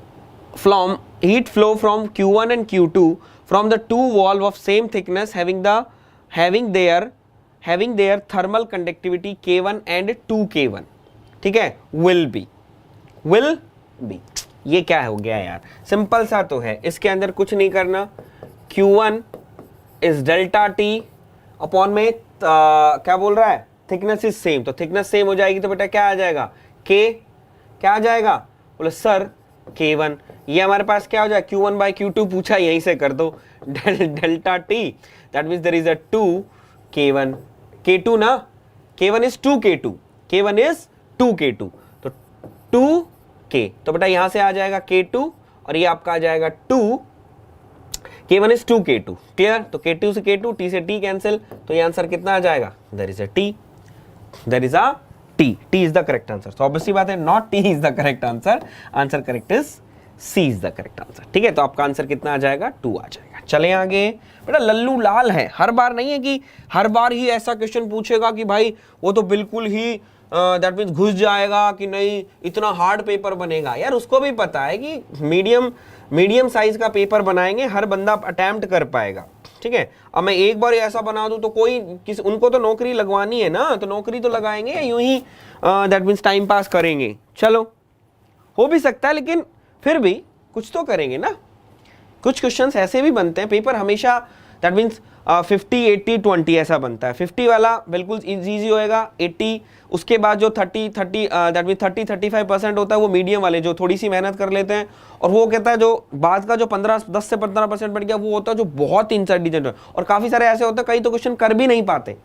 flow from Q1 and Q2 from the two valve of same thickness having their thermal conductivity K1 and 2K1, ठीक है, will be ये क्या हो गया यार? Simple सा तो है, इसके अंदर कुछ नहीं करना। Q1 is delta T upon में क्या बोल रहा है? थिकनेस इज सेम, तो थिकनेस सेम हो जाएगी तो बेटा क्या आ जाएगा? K क्या आ जाएगा? बोले सर K1। ये हमारे पास क्या हो जाए? Q1 बाई Q2 पूछा, यहीं से कर दो delta T, that means there is a 2K1 K2 ना, K1 इज 2K2, तो 2K, तो बेटा यहां से आ जाएगा K2 और ये आपका आ जाएगा 2, K1 इज 2K2। क्लियर? तो K2 से K2, T से T कैंसिल, तो ये आंसर कितना आ जाएगा? There is a T is the correct answer। तो ऑब्वियसली बात है, not T is the correct answer, answer correct is C is the correct answer। ठीक है, तो आपका आंसर कितना आ जाएगा? 2 आ जाएगा। चले आगे बेटा, लल्लू लाल है, हर बार नहीं है कि हर बार ही ऐसा क्वेश्चन पूछेगा कि भाई वो तो बिल्कुल ही दैट मीन्स घुस जाएगा कि नहीं, इतना हार्ड पेपर बनेगा। यार उसको भी पता है कि मीडियम साइज का पेपर बनाएंगे, हर बंदा अटेम्प्ट कर पाएगा, ठीक है। अब मैं एक बार ऐसा बना दूं तो उनको तो नौकरी लगवानी है ना, तो नौकरी तो लगाएंगे, यूं ही दैट मीन्स टाइम पास करेंगे। चलो हो भी सकता है, लेकिन फिर भी कुछ तो करेंगे ना। कुछ क्वेश्चंस ऐसे भी बनते हैं, पेपर हमेशा दैट मीन्स 50 80 20 ऐसा बनता है। 50 वाला बिल्कुल इजी होएगा, 80 उसके बाद जो 30 दैट मीन 30-35% होता है वो मीडियम वाले जो थोड़ी सी मेहनत कर लेते हैं, और वो कहता है जो बाद का जो 10 से 15% बढ़ गया वो होता है जो बहुत इंटेलिजेंट है। और काफ़ी सारे ऐसे होते हैं कई तो क्वेश्चन कर भी नहीं पाते,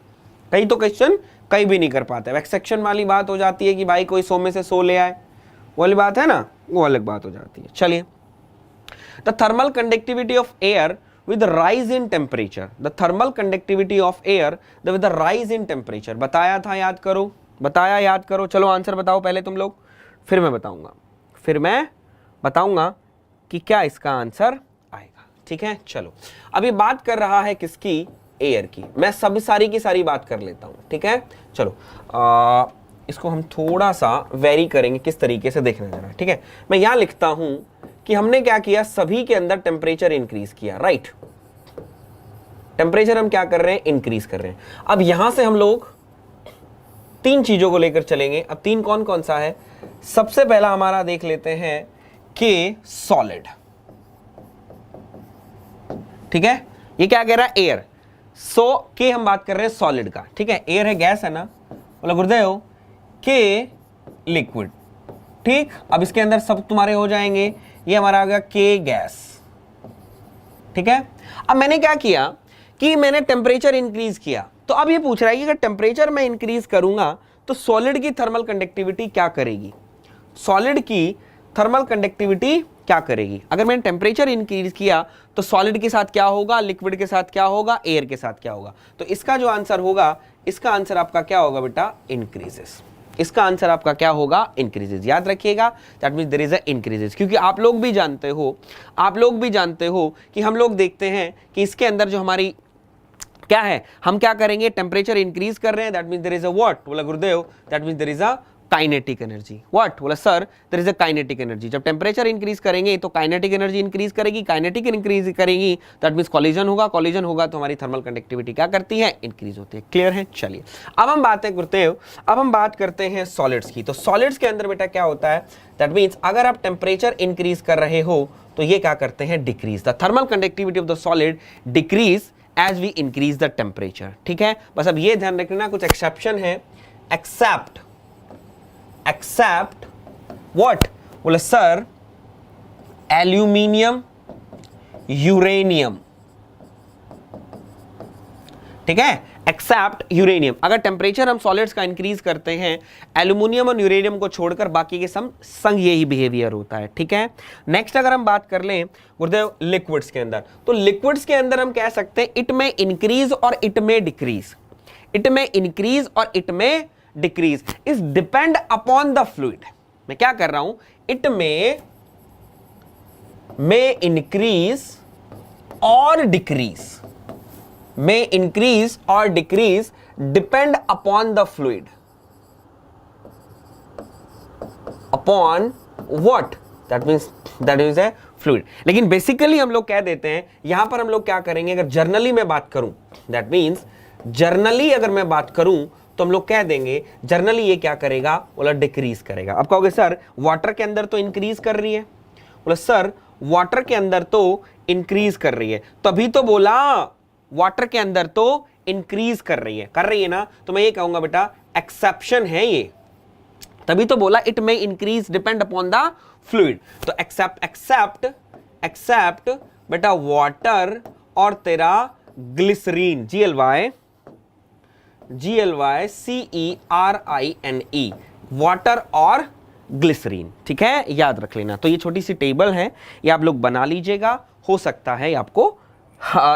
कई तो क्वेश्चन कई भी नहीं कर पाते। एक्सेप्शन वाली बात हो जाती है कि भाई कोई 100 में से 100 ले आए, वो वाली बात है ना, वो अलग बात हो जाती है। चलिए, the thermal conductivity of air with the rise in temperature, the thermal conductivity of air with the rise in temperature, बताया था, याद करो, बताया, याद करो। चलो आंसर बताओ पहले तुम लोग, फिर मैं बताऊंगा कि क्या इसका आंसर आएगा, ठीक है। चलो अभी बात कर रहा है किसकी, एयर की। मैं सब सारी की सारी बात कर लेता हूं, ठीक है। चलो इसको हम थोड़ा सा वेरी करेंगे, किस तरीके से देखना जरा, ठीक है। मैं यहां लिखता हूं कि हमने क्या किया, सभी के अंदर टेम्परेचर इंक्रीज किया, राइट। टेम्परेचर हम क्या कर रहे हैं, इंक्रीज कर रहे हैं। अब यहां से हम लोग 3 चीजों को लेकर चलेंगे। अब 3 कौन कौन सा है, सबसे पहला हमारा देख लेते हैं के सॉलिड, ठीक है। ये क्या कह रहा है, एयर। के हम बात कर रहे हैं सॉलिड का, ठीक है। एयर है, गैस है ना, बोला गुरुदेव, के लिक्विड, ठीक। अब इसके अंदर सब तुम्हारे हो जाएंगे, ये हमारा आ गया के गैस, ठीक है। अब मैंने क्या किया कि मैंने टेम्परेचर इंक्रीज किया, तो अब ये पूछ रहा है कि अगर टेम्परेचर मैं इंक्रीज करूंगा तो सॉलिड की थर्मल कंडक्टिविटी क्या करेगी, सॉलिड की थर्मल कंडक्टिविटी क्या करेगी। अगर मैंने टेम्परेचर इंक्रीज किया तो सॉलिड के साथ क्या होगा, लिक्विड के साथ क्या होगा, एयर के साथ क्या होगा। तो इसका जो आंसर होगा, इसका आंसर आपका क्या होगा बेटा, इंक्रीजेस। इसका आंसर आपका क्या होगा, इंक्रीजेस। याद रखिएगा, that means there is a increases, क्योंकि आप लोग भी जानते हो कि हम लोग देखते हैं कि इसके अंदर जो हमारी क्या है, हम क्या करेंगे, टेम्परेचर इंक्रीज कर रहे हैं, that means there is a what, बोला Gurudev, that means there is a kinetic energy. What, बोला sir there is a kinetic energy. जब टेम्परेचर इंक्रीज करेंगे तो काइनेटिक एनर्जी इंक्रीज करेगी, काइनेटिक इंक्रीज करेगी, दैट मींस कॉलिजन होगा, कॉलिजन होगा तो हमारी थर्मल कंडक्टिविटी क्या करती है, इंक्रीज होती है। क्लियर है। चलिए अब हम बात करते हैं सॉलिड्स की। तो सॉलिड्स के अंदर बेटा क्या होता है, दैट मींस अगर आप टेम्परेचर इंक्रीज कर रहे हो तो ये क्या करते हैं, decrease. The thermal conductivity of the solid decrease as we increase the temperature, ठीक है। बस अब ये ध्यान रखना, कुछ एक्सेप्शन है, एक्सेप्ट what, बोले सर एल्यूमिनियम, यूरेनियम, ठीक है, एक्सेप्ट यूरेनियम। अगर टेम्परेचर हम सॉलिड्स का इंक्रीज करते हैं, एल्यूमिनियम और यूरेनियम को छोड़कर बाकी के संग यही बिहेवियर होता है, ठीक है। नेक्स्ट अगर हम बात कर लें गुरुदेव लिक्विड्स के अंदर, तो लिक्विड्स के अंदर हम कह सकते हैं इट में इंक्रीज और इट में डिक्रीज, इट में इंक्रीज और इट में decrease is depend upon the fluid. मैं क्या कर रहा हूं, इट में इंक्रीज और डिक्रीज, में इंक्रीज और decrease depend upon the fluid, upon what, that means A fluid. लेकिन बेसिकली हम लोग कह देते हैं, यहां पर हम लोग क्या करेंगे, अगर जर्नली मैं बात करूं, दैट मींस जर्नली अगर मैं बात करूं तो हम लोग कह देंगे जर्नली ये क्या करेगा, बोला डिक्रीज करेगा। अब कहोगे सर वाटर के अंदर तो इंक्रीज कर रही है, बोला सर वाटर के अंदर तो इंक्रीज कर रही है, तभी तो बोला वाटर के अंदर तो इंक्रीज कर रही है ना। तो मैं ये कहूंगा बेटा एक्सेप्शन है ये, तभी तो बोला इट में increase depend upon the fluid. तो एक्सेप्ट बेटा वाटर और तेरा ग्लिसरीन, GLYCERINE, वाटर और ग्लिसरीन, ठीक है, याद रख लेना। तो ये छोटी सी टेबल है, ये आप लोग बना लीजिएगा, हो सकता है आपको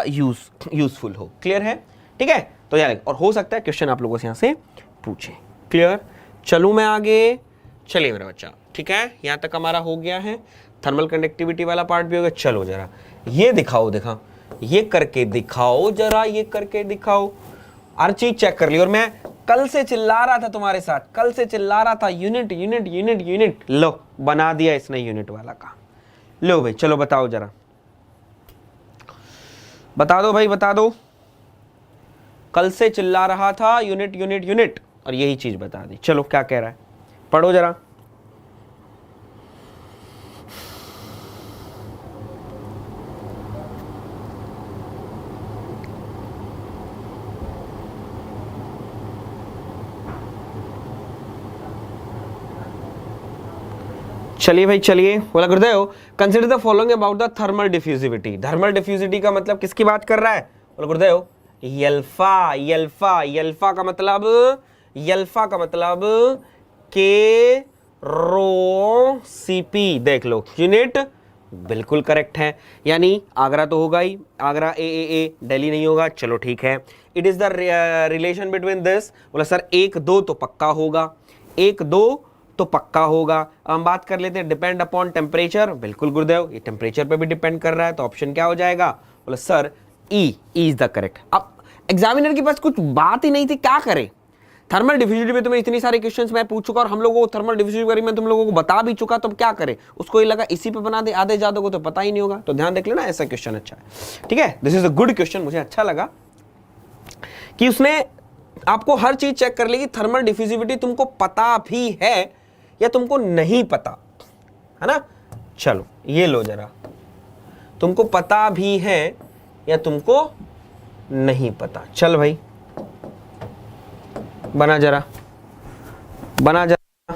यूजफुल हो। क्लियर है, ठीक है। तो यार, और हो सकता है क्वेश्चन आप लोगों से यहां से पूछे। क्लियर, चलूं मैं आगे, चलिए मेरा बच्चा, ठीक है, यहां तक हमारा हो गया है, थर्मल कंडक्टिविटी वाला पार्ट भी हो गया। चलो जरा ये दिखाओ, ये करके दिखाओ जरा, ये करके दिखाओ। हर चीज चेक कर ली। और मैं कल से चिल्ला रहा था तुम्हारे साथ, कल से चिल्ला रहा था यूनिट यूनिट यूनिट यूनिट। लो बना दिया इसने यूनिट वाला काम। लो भाई चलो बताओ जरा, बता दो भाई बता दो। कल से चिल्ला रहा था यूनिट यूनिट यूनिट, और यही चीज बता दी। चलो क्या कह रहा है, पढ़ो जरा। चलिए भाई चलिए। बोला गुरुदेव consider the following about the thermal diffusivity. Thermal diffusivity का मतलब किसकी बात कर रहा है? बोला गुरुदेव यल्फा। यल्फा, यल्फा का मतलब, यल्फा का मतलब के रो सीपी। देख लो यूनिट बिल्कुल करेक्ट है, यानी आगरा तो होगा ही, आगरा ए, दिल्ली नहीं होगा। चलो ठीक है। It is the relation between this. बोला सर 1-2 तो पक्का होगा, 1-2 तो पक्का होगा। हम बात कर लेते हैं डिपेंड अपॉन टेम्परेचर। बिल्कुल गुरुदेव ये टेम्परेचर पे भी डिपेंड कर रहा है, तो ऑप्शन क्या हो जाएगा? बोला sir E is the correct. अब एग्जामिनर के पास कुछ बात ही नहीं थी, क्या करे? थर्मल डिफ्यूजिविटी में तुम्हें इतनी सारे क्वेश्चंस मैं पूछ चुका, और हम लोगों को थर्मल डिफ्यूजिविटी में तुम लोगों को बता भी चुका, तो क्या करे? उसको ये लगा इसी पे बना दे, आधे ज्यादा को तो पता ही नहीं होगा। तो ध्यान देख लेना, ऐसा क्वेश्चन अच्छा है। ठीक है, this is a good question. मुझे अच्छा लगा कि उसने आपको हर चीज चेक कर ली कि थर्मल डिफ्यूजिविटी तुमको पता भी है या तुमको नहीं पता, है ना? चलो ये लो जरा, तुमको पता भी है या तुमको नहीं पता। चल भाई बना जरा, बना जरा।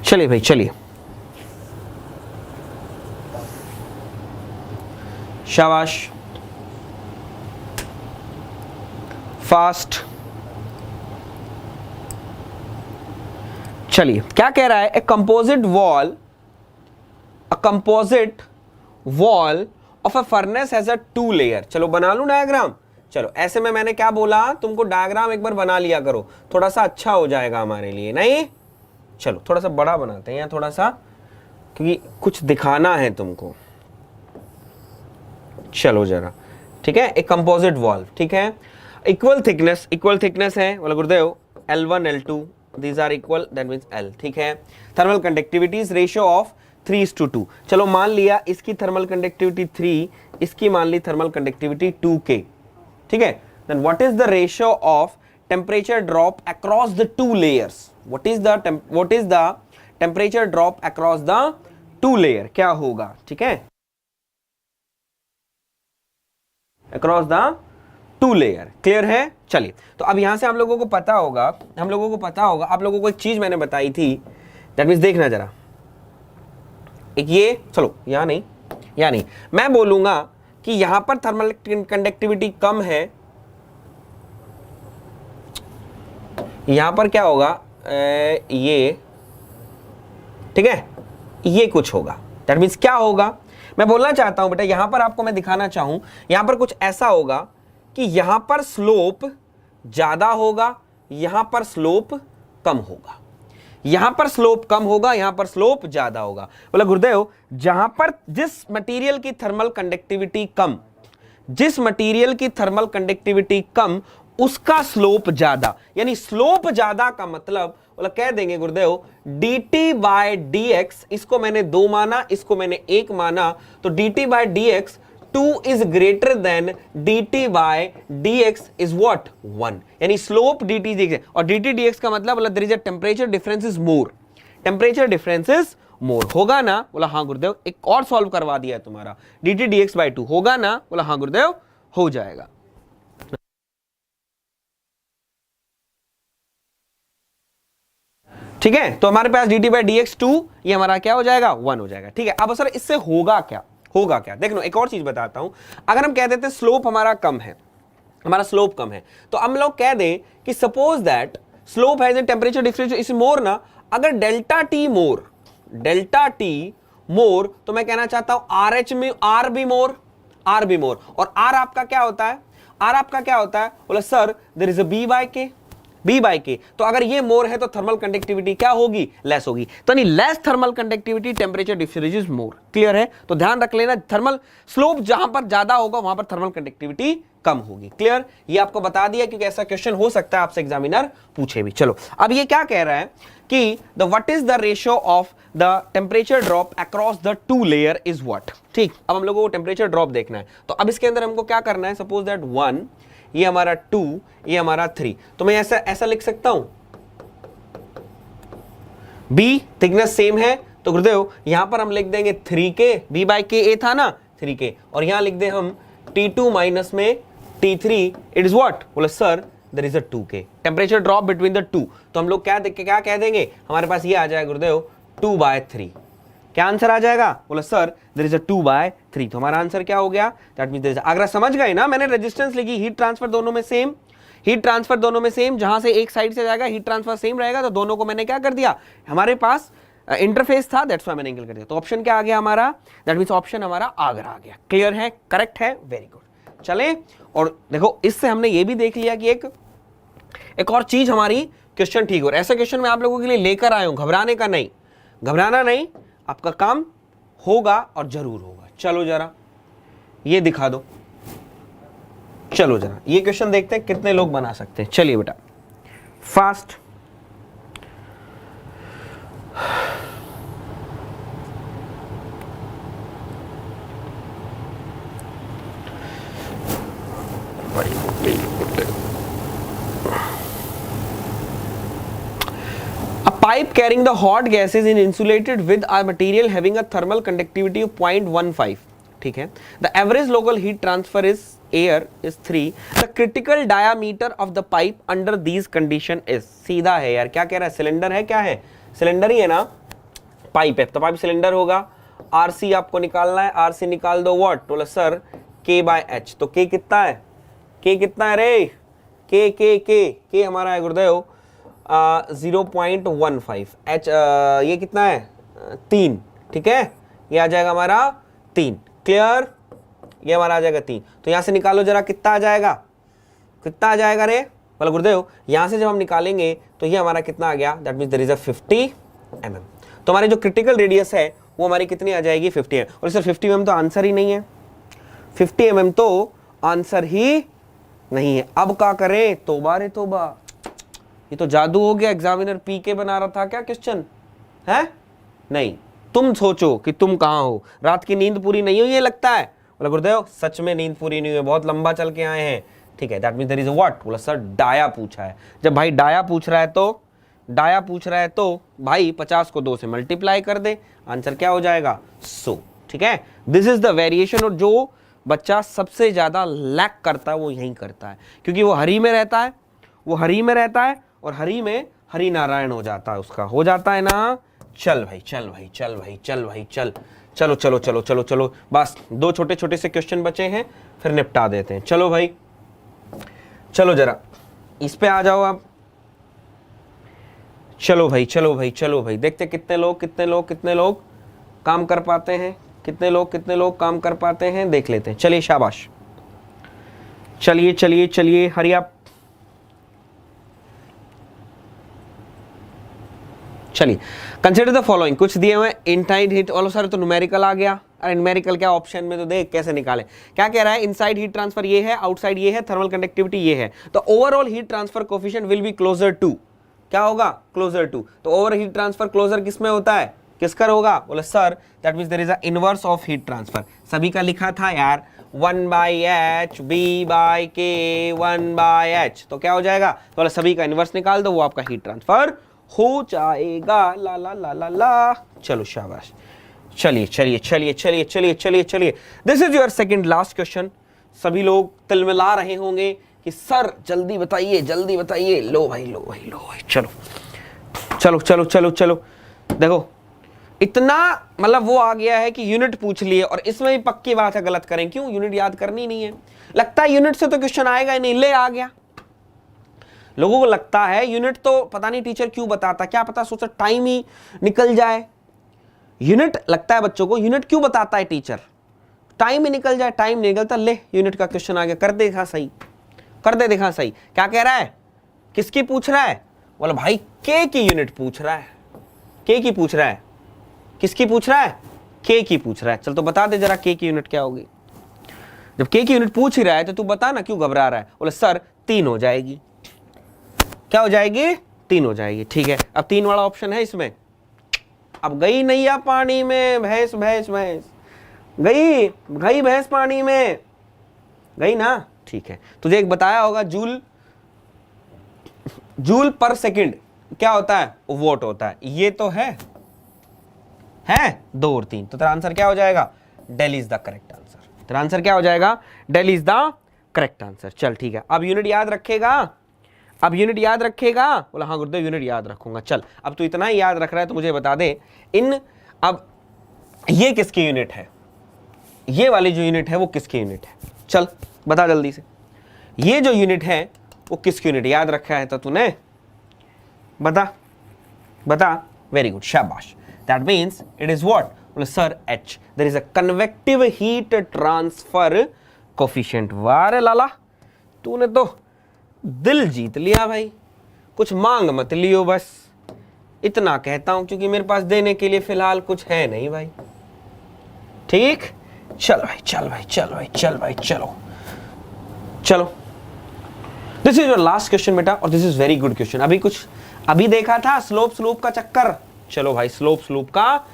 चलिए भाई चलिए, शाबाश, फास्ट। चलिए क्या कह रहा है? A composite wall, a composite wall of a furnace has a 2 layer. चलो बना लूं डायग्राम। चलो ऐसे में मैंने क्या बोला, तुमको डायग्राम एक बार बना लिया करो, थोड़ा सा अच्छा हो जाएगा हमारे लिए। नहीं चलो थोड़ा सा बड़ा बनाते हैं, या थोड़ा सा, क्योंकि कुछ दिखाना है तुमको। चलो जरा, ठीक है। एक कंपोजिट वॉल, ठीक है, इक्वल थिकनेस, इक्वल थिकनेस है। बोला गुरुदेव L1 L2 these are equal, that means L। ठीक है। Thermal conductivity is ratio of 3:2। चलो मान लिया इसकी थर्मल कंडक्टिविटी 3, इसकी मान ली थर्मल कंडक्टिविटी 2K। ठीक है। Then what is the ratio of temperature drop across the 2 layers? What is the temperature drop across the 2 layer? क्या होगा? ठीक है, अक्रॉस द 2 लेयर। क्लियर है? चलिए, तो अब यहां से हम लोगों को पता होगा, आप लोगों को एक चीज मैंने बताई थी, दैट मींस देखना जरा, एक ये, चलो यहां नहीं, मैं बोलूंगा कि यहां पर थर्मल कंडक्टिविटी कम है, यहां पर क्या होगा, ये, ठीक है, ये कुछ होगा। दैट मींस क्या होगा, मैं बोलना चाहता हूं बेटा, यहां पर आपको मैं दिखाना चाहूं, यहां पर कुछ ऐसा होगा कि यहां पर स्लोप ज्यादा होगा, यहां पर स्लोप कम होगा, यहां पर स्लोप कम होगा, यहां पर स्लोप ज्यादा होगा। बोला गुरुदेव जहां पर जिस मटेरियल की थर्मल कंडक्टिविटी कम, जिस मटेरियल की थर्मल कंडक्टिविटी कम उसका स्लोप ज्यादा, यानी स्लोप ज्यादा का मतलब बोला कह देंगे गुरुदेव dt/dx, इसको मैंने 2 माना, इसको मैंने 1 माना, तो dt/dx 2 is greater than dt/dx is what? 1। यानी स्लोप dt/dx, और dt/dx का मतलब बोला there is a temperature difference is more, temperature difference is more. होगा ना? बोला हाँ गुरुदेव, एक और सॉल्व करवा दिया तुम्हारा, dt/dx/2 होगा ना? बोला हाँ गुरुदेव हो जाएगा। ठीक है, तो हमारे पास dt/dx 2, ये हमारा क्या हो जाएगा? 1 हो जाएगा। ठीक है, अब सर इससे होगा क्या? होगा क्या? देख लो, एक और चीज बताता हूं। अगर हम कह देते स्लोप हमारा कम है, हमारा स्लोप कम है, तो हम लोग कह दें कि suppose that slope has a temperature difference is more ना, अगर डेल्टा टी मोर, तो मैं कहना चाहता हूं RH में R भी मोर, और R आपका क्या होता है? R आपका क्या होता है? बोला sir there is a BY K, B by K। तो अगर ये मोर है तो थर्मल कंडक्टिविटी क्या होगी, लेस होगी। तो नहीं, less thermal conductivity temperature difference is more. Clear है? तो ध्यान रख लेना, थर्मल स्लोप जहां पर ज्यादा होगा वहां पर थर्मल कंडक्टिविटी कम होगी। क्लियर? ये आपको बता दिया क्योंकि ऐसा क्वेश्चन हो सकता है आपसे एग्जामिनर पूछे भी। चलो अब ये क्या कह रहा है कि the what is the ratio of the temperature drop across the two layer is what. ठीक, अब हम लोगों को टेम्परेचर ड्रॉप देखना है। तो अब इसके अंदर हमको क्या करना है, सपोज दैट 1, ये हमारा 2, ये हमारा 3। तो मैं ऐसा लिख सकता हूं, बी थिकनेस सेम है तो गुरुदेव यहां पर हम लिख देंगे 3K, B by K A था ना 3K, और यहां लिख दे हम T2 माइनस में T3, इट इज व्हाट। बोले sir there is a 2K temperature drop between the two. तो हम लोग क्या कह देंगे, हमारे पास ये आ जाएगा गुरुदेव 2/3। क्या आंसर आ जाएगा? बोला सर देयर इज अ 2/3। तो हमारा आंसर क्या हो गया, दैट मींस देयर इज, अगर समझ गए ना, मैंने रेजिस्टेंस लिखी, हीट ट्रांसफर दोनों में सेम, हीट ट्रांसफर दोनों में सेम, जहां से एक साइड से जाएगा हीट ट्रांसफर सेम रहेगा, तो दोनों को मैंने क्या कर दिया, हमारे पास इंटरफेस था, दैट्स व्हाई मैंने एंगल कर दिया। तो ऑप्शन क्या आ गया हमारा, दैट मींस ऑप्शन हमारा आगरा आ गया। क्लियर है? करेक्ट है? Very good. चले, और देखो इससे हमने ये भी देख लिया कि एक और चीज हमारी क्वेश्चन ठीक हो। ऐसा क्वेश्चन मैं आप लोगों के लिए लेकर आया हूं, घबराने का नहीं, घबराना नहीं, आपका काम होगा और जरूर होगा। चलो जरा ये दिखा दो, चलो जरा ये क्वेश्चन देखते हैं कितने लोग बना सकते हैं। चलिए बेटा fast, pipe carrying the hot gases is insulated with a material having a thermal conductivity of 0.15। ठीक है, the average local heat transfer is air is 3, the critical diameter of the pipe under these condition is। सीधा है यार, क्या कह रहा है, cylinder है, क्या है, सिलेंडर ही है ना, पाइप है तो पाइप सिलेंडर होगा। आरसी आपको निकालना है, आरसी निकाल दो व्हाट, बोला सर K/H। तो K कितना है, K कितना है रे, K हमारा है गुरुदेव 0.15, H ये कितना है 3। ठीक है, ये आ जाएगा हमारा 3। क्लियर? ये हमारा आ जाएगा 3। तो यहां से निकालो जरा, कितना आ जाएगा, कितना आ जाएगा रे, बोला गुरुदेव यहां से जब हम निकालेंगे तो ये हमारा कितना आ गया, that means there is a 50 mm। तो हमारी जो क्रिटिकल रेडियस है वो हमारी कितनी आ जाएगी, 50 mm। और सर 50 mm तो आंसर ही नहीं है, 50 mm तो आंसर ही नहीं है। अब क्या करें, तौबा रे तौबा, ये तो जादू हो गया, एग्जामिनर पीके बना रहा था क्या क्वेश्चन है? नहीं, तुम सोचो कि तुम कहां हो, रात की नींद पूरी नहीं हुई है लगता है। बोला गुरुदेव सच में नींद पूरी नहीं हुई है, बहुत लंबा चल के आए हैं। ठीक है, that means there is what. बोला सर डाया पूछा है। जब भाई डाया पूछ रहा है तो भाई 50 को 2 से मल्टीप्लाई कर दे, आंसर क्या हो जाएगा 100। ठीक है, दिस इज द वेरिएशन। और जो बच्चा सबसे ज्यादा लैक करता है वो यही करता है, क्योंकि वो हरी में रहता है, और हरी में हरि नारायण हो जाता है, उसका हो जाता है ना। चल भाई चल, चलो बस 2 छोटे से क्वेश्चन बचे हैं, फिर निपटा देते हैं। चलो भाई, चलो जरा इस पे आ जाओ आप। चलो भाई देखते कितने लोग काम कर पाते हैं, कितने लोग काम कर पाते हैं, देख लेते हैं। चलिए शाबाश, चलिए हरी आप। चलिए कंसिडर द फॉलोइंग, कुछ दिए हुए इनसाइड हीट, ऑलो सर तो न्यूमेरिकल आ गया। अरे न्यूमेरिकल क्या, ऑप्शन में तो देख कैसे निकाले। क्या कह रहा है, इनसाइड हीट ट्रांसफर ये है, आउटसाइड ये है, थर्मल कंडक्टिविटी ये है, तो overall heat transfer coefficient will be closer to, क्या होगा, क्लोजर टू। तो ओवर हीट ट्रांसफर क्लोजर किस में होता है, किसका होगा, बोले sir that means there is a inverse of heat transfer. सभी का लिखा था यार 1/H B/K 1/H, तो क्या हो जाएगा, बोले सभी का इनवर्स निकाल दो, वो आपका हीट ट्रांसफर हो जाएगा। ला ला ला ला ला, चलो शाबाश। चलिए this is your second last question. सभी लोग तिलमिला रहे होंगे कि सर जल्दी बताइए। लो भाई चलो देखो, इतना मतलब वो आ गया है कि यूनिट पूछ लिए, और इसमें भी पक्की बात है गलत करें, क्यों, यूनिट याद करनी नहीं है। लगता है यूनिट से तो क्वेश्चन आएगा ही नहीं, ले आ गया। लोगों को लगता है यूनिट तो पता नहीं टीचर क्यों बताता, क्या पता सोचा टाइम ही निकल जाए। यूनिट लगता है बच्चों को, यूनिट क्यों बताता है टीचर, टाइम ही निकल जाए, टाइम निकलता, ले यूनिट का क्वेश्चन आ गया, कर दे दिखा सही। क्या कह रहा है, किसकी पूछ रहा है? बोला भाई के की यूनिट पूछ रहा है, के की पूछ रहा है। किसकी पूछ रहा है? के की पूछ रहा है। चल तो बता दे जरा के की यूनिट क्या होगी। जब के की यूनिट पूछ ही रहा है तो तू बता ना, क्यों घबरा रहा है? बोले सर 3 हो जाएगी। क्या हो जाएगी? 3 हो जाएगी। ठीक है, अब 3 वाला ऑप्शन है इसमें। अब गई नैया पानी में, भैंस भैंस भैंस गई, गई भैंस पानी में, गई ना। ठीक है, तुझे एक बताया होगा जूल, जूल पर सेकंड क्या होता है? वोट होता है। ये तो है 2 और 3, तो तेरा आंसर क्या हो जाएगा? Dell is the correct answer. तेरा आंसर क्या हो जाएगा? Dell is the correct answer. चल ठीक है, अब यूनिट याद रखेगा, अब यूनिट याद रखेगा? बोला हाँ गुरुदेव यूनिट याद रखूंगा। चल अब तू इतना ही याद रख रहा है तो मुझे बता दे, इन अब ये किसकी यूनिट है? ये वाली जो यूनिट है वो किसकी यूनिट है? चल बता जल्दी से, ये जो यूनिट है वो किसकी यूनिट याद रखा है तो तूने? बता बता। वेरी गुड, शाबाश। That means it is what? बोले sir H, there is a convective heat transfer coefficient. वाह रे लाला, तूने तो दिल जीत लिया भाई। कुछ मांग मत लियो, बस इतना कहता हूं, क्योंकि मेरे पास देने के लिए फिलहाल कुछ है नहीं भाई। ठीक, चल भाई चल भाई चल भाई चल भाई, चलो चलो। This is your last question बेटा, और this is very good question. अभी देखा था स्लोप का चक्कर। चलो भाई स्लोप का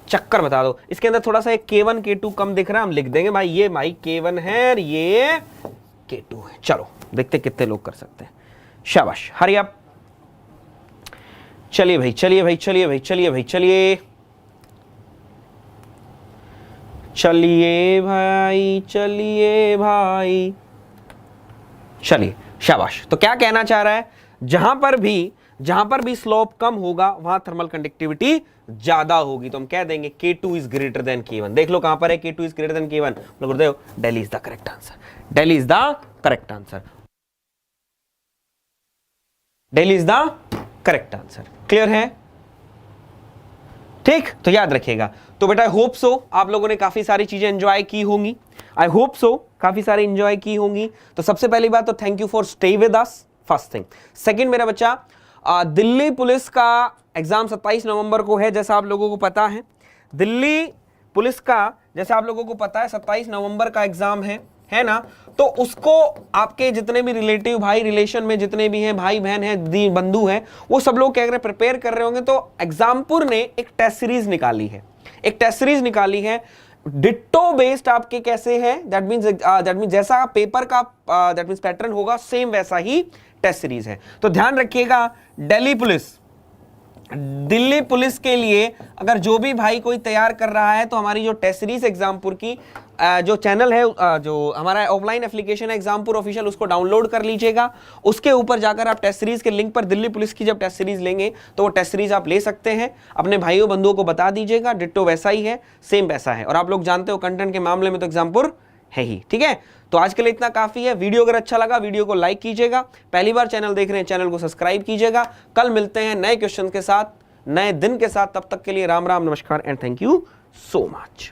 चक्कर बता दो। इसके अंदर थोड़ा सा एक K1 K2 कम दिख रहा है, हम लिख देंगे भाई ये भाई K1 है और ये K2 है। चलो देखते कितने लोग कर सकते हैं। शाबाश, हरी अप। चलिए भाई चलिए भाई चलिए भाई चलिए भाई चलिए चलिए भाई चलिए भाई चलिए। शाबाश। तो क्या कहना चाह रहा है? जहां पर भी स्लोप कम होगा वहां थर्मल कंडक्टिविटी ज्यादा होगी, तो हम कह देंगे K2 is greater than K1। देख लो कहां पर है K2 is greater than K1। Gurudev dell is the correct answer, dell is the correct answer, dell is the correct answer. Clear है? ठीक, तो याद रखिएगा। तो बेटा आई होप सो आप लोगों ने काफी सारी चीजें एंजॉय की होंगी। आई होप सो काफी सारी एंजॉय की होंगी। तो सबसे पहली बात तो thank you for stay with us, first thing. Second मेरा बच्चा, दिल्ली पुलिस का एग्जाम 27 नवंबर को है, जैसा आप लोगों को पता है। दिल्ली पुलिस का जैसा आप लोगों को पता है 27 नवंबर का एग्जाम है ना। तो उसको आपके जितने भी रिलेटिव भाई रिलेशन में जितने भी हैं, भाई बहन हैं, बंधु हैं, वो सब लोग क्या कर रहे, प्रिपेयर कर रहे होंगे। तो एग्जामपुर ने एक टेस्ट सीरीज निकाली है, एक टेस्ट सीरीज निकाली है डिट्टो बेस्ड। आपके कैसे है? दैट मींस जैसा पेपर का दैट मींस पैटर्न होगा सेम वैसा ही टेस्ट सीरीज है। तो ध्यान रखिएगा, दिल्ली पुलिस के लिए अगर जो भी भाई कोई तैयार कर रहा है तो हमारी जो टेस्ट सीरीज एग्जामपुर की जो चैनल है, जो हमारा ऑफलाइन एप्लीकेशन है एग्जामपुर ऑफिशियल, उसको डाउनलोड कर लीजिएगा। उसके ऊपर जाकर आप टेस्ट सीरीज के लिंक पर दिल्ली पुलिस की जब टेस्ट सीरीज लेंगे तो वो टेस्ट सीरीज आप ले सकते हैं। अपने भाइयों बंधुओं को बता दीजिएगा, डिट्टो वैसा ही है, सेम वैसा है। और आप लोग जानते हो कंटेंट के मामले में तो एग्जामपुर है ही। ठीक है, तो आज के लिए इतना काफी है। वीडियो अगर अच्छा लगा वीडियो को लाइक कीजिएगा। पहली बार चैनल देख रहे हैं चैनल को सब्सक्राइब कीजिएगा। कल मिलते हैं नए क्वेश्चन के साथ, नए दिन के साथ। तब तक के लिए राम राम, नमस्कार and thank you so much.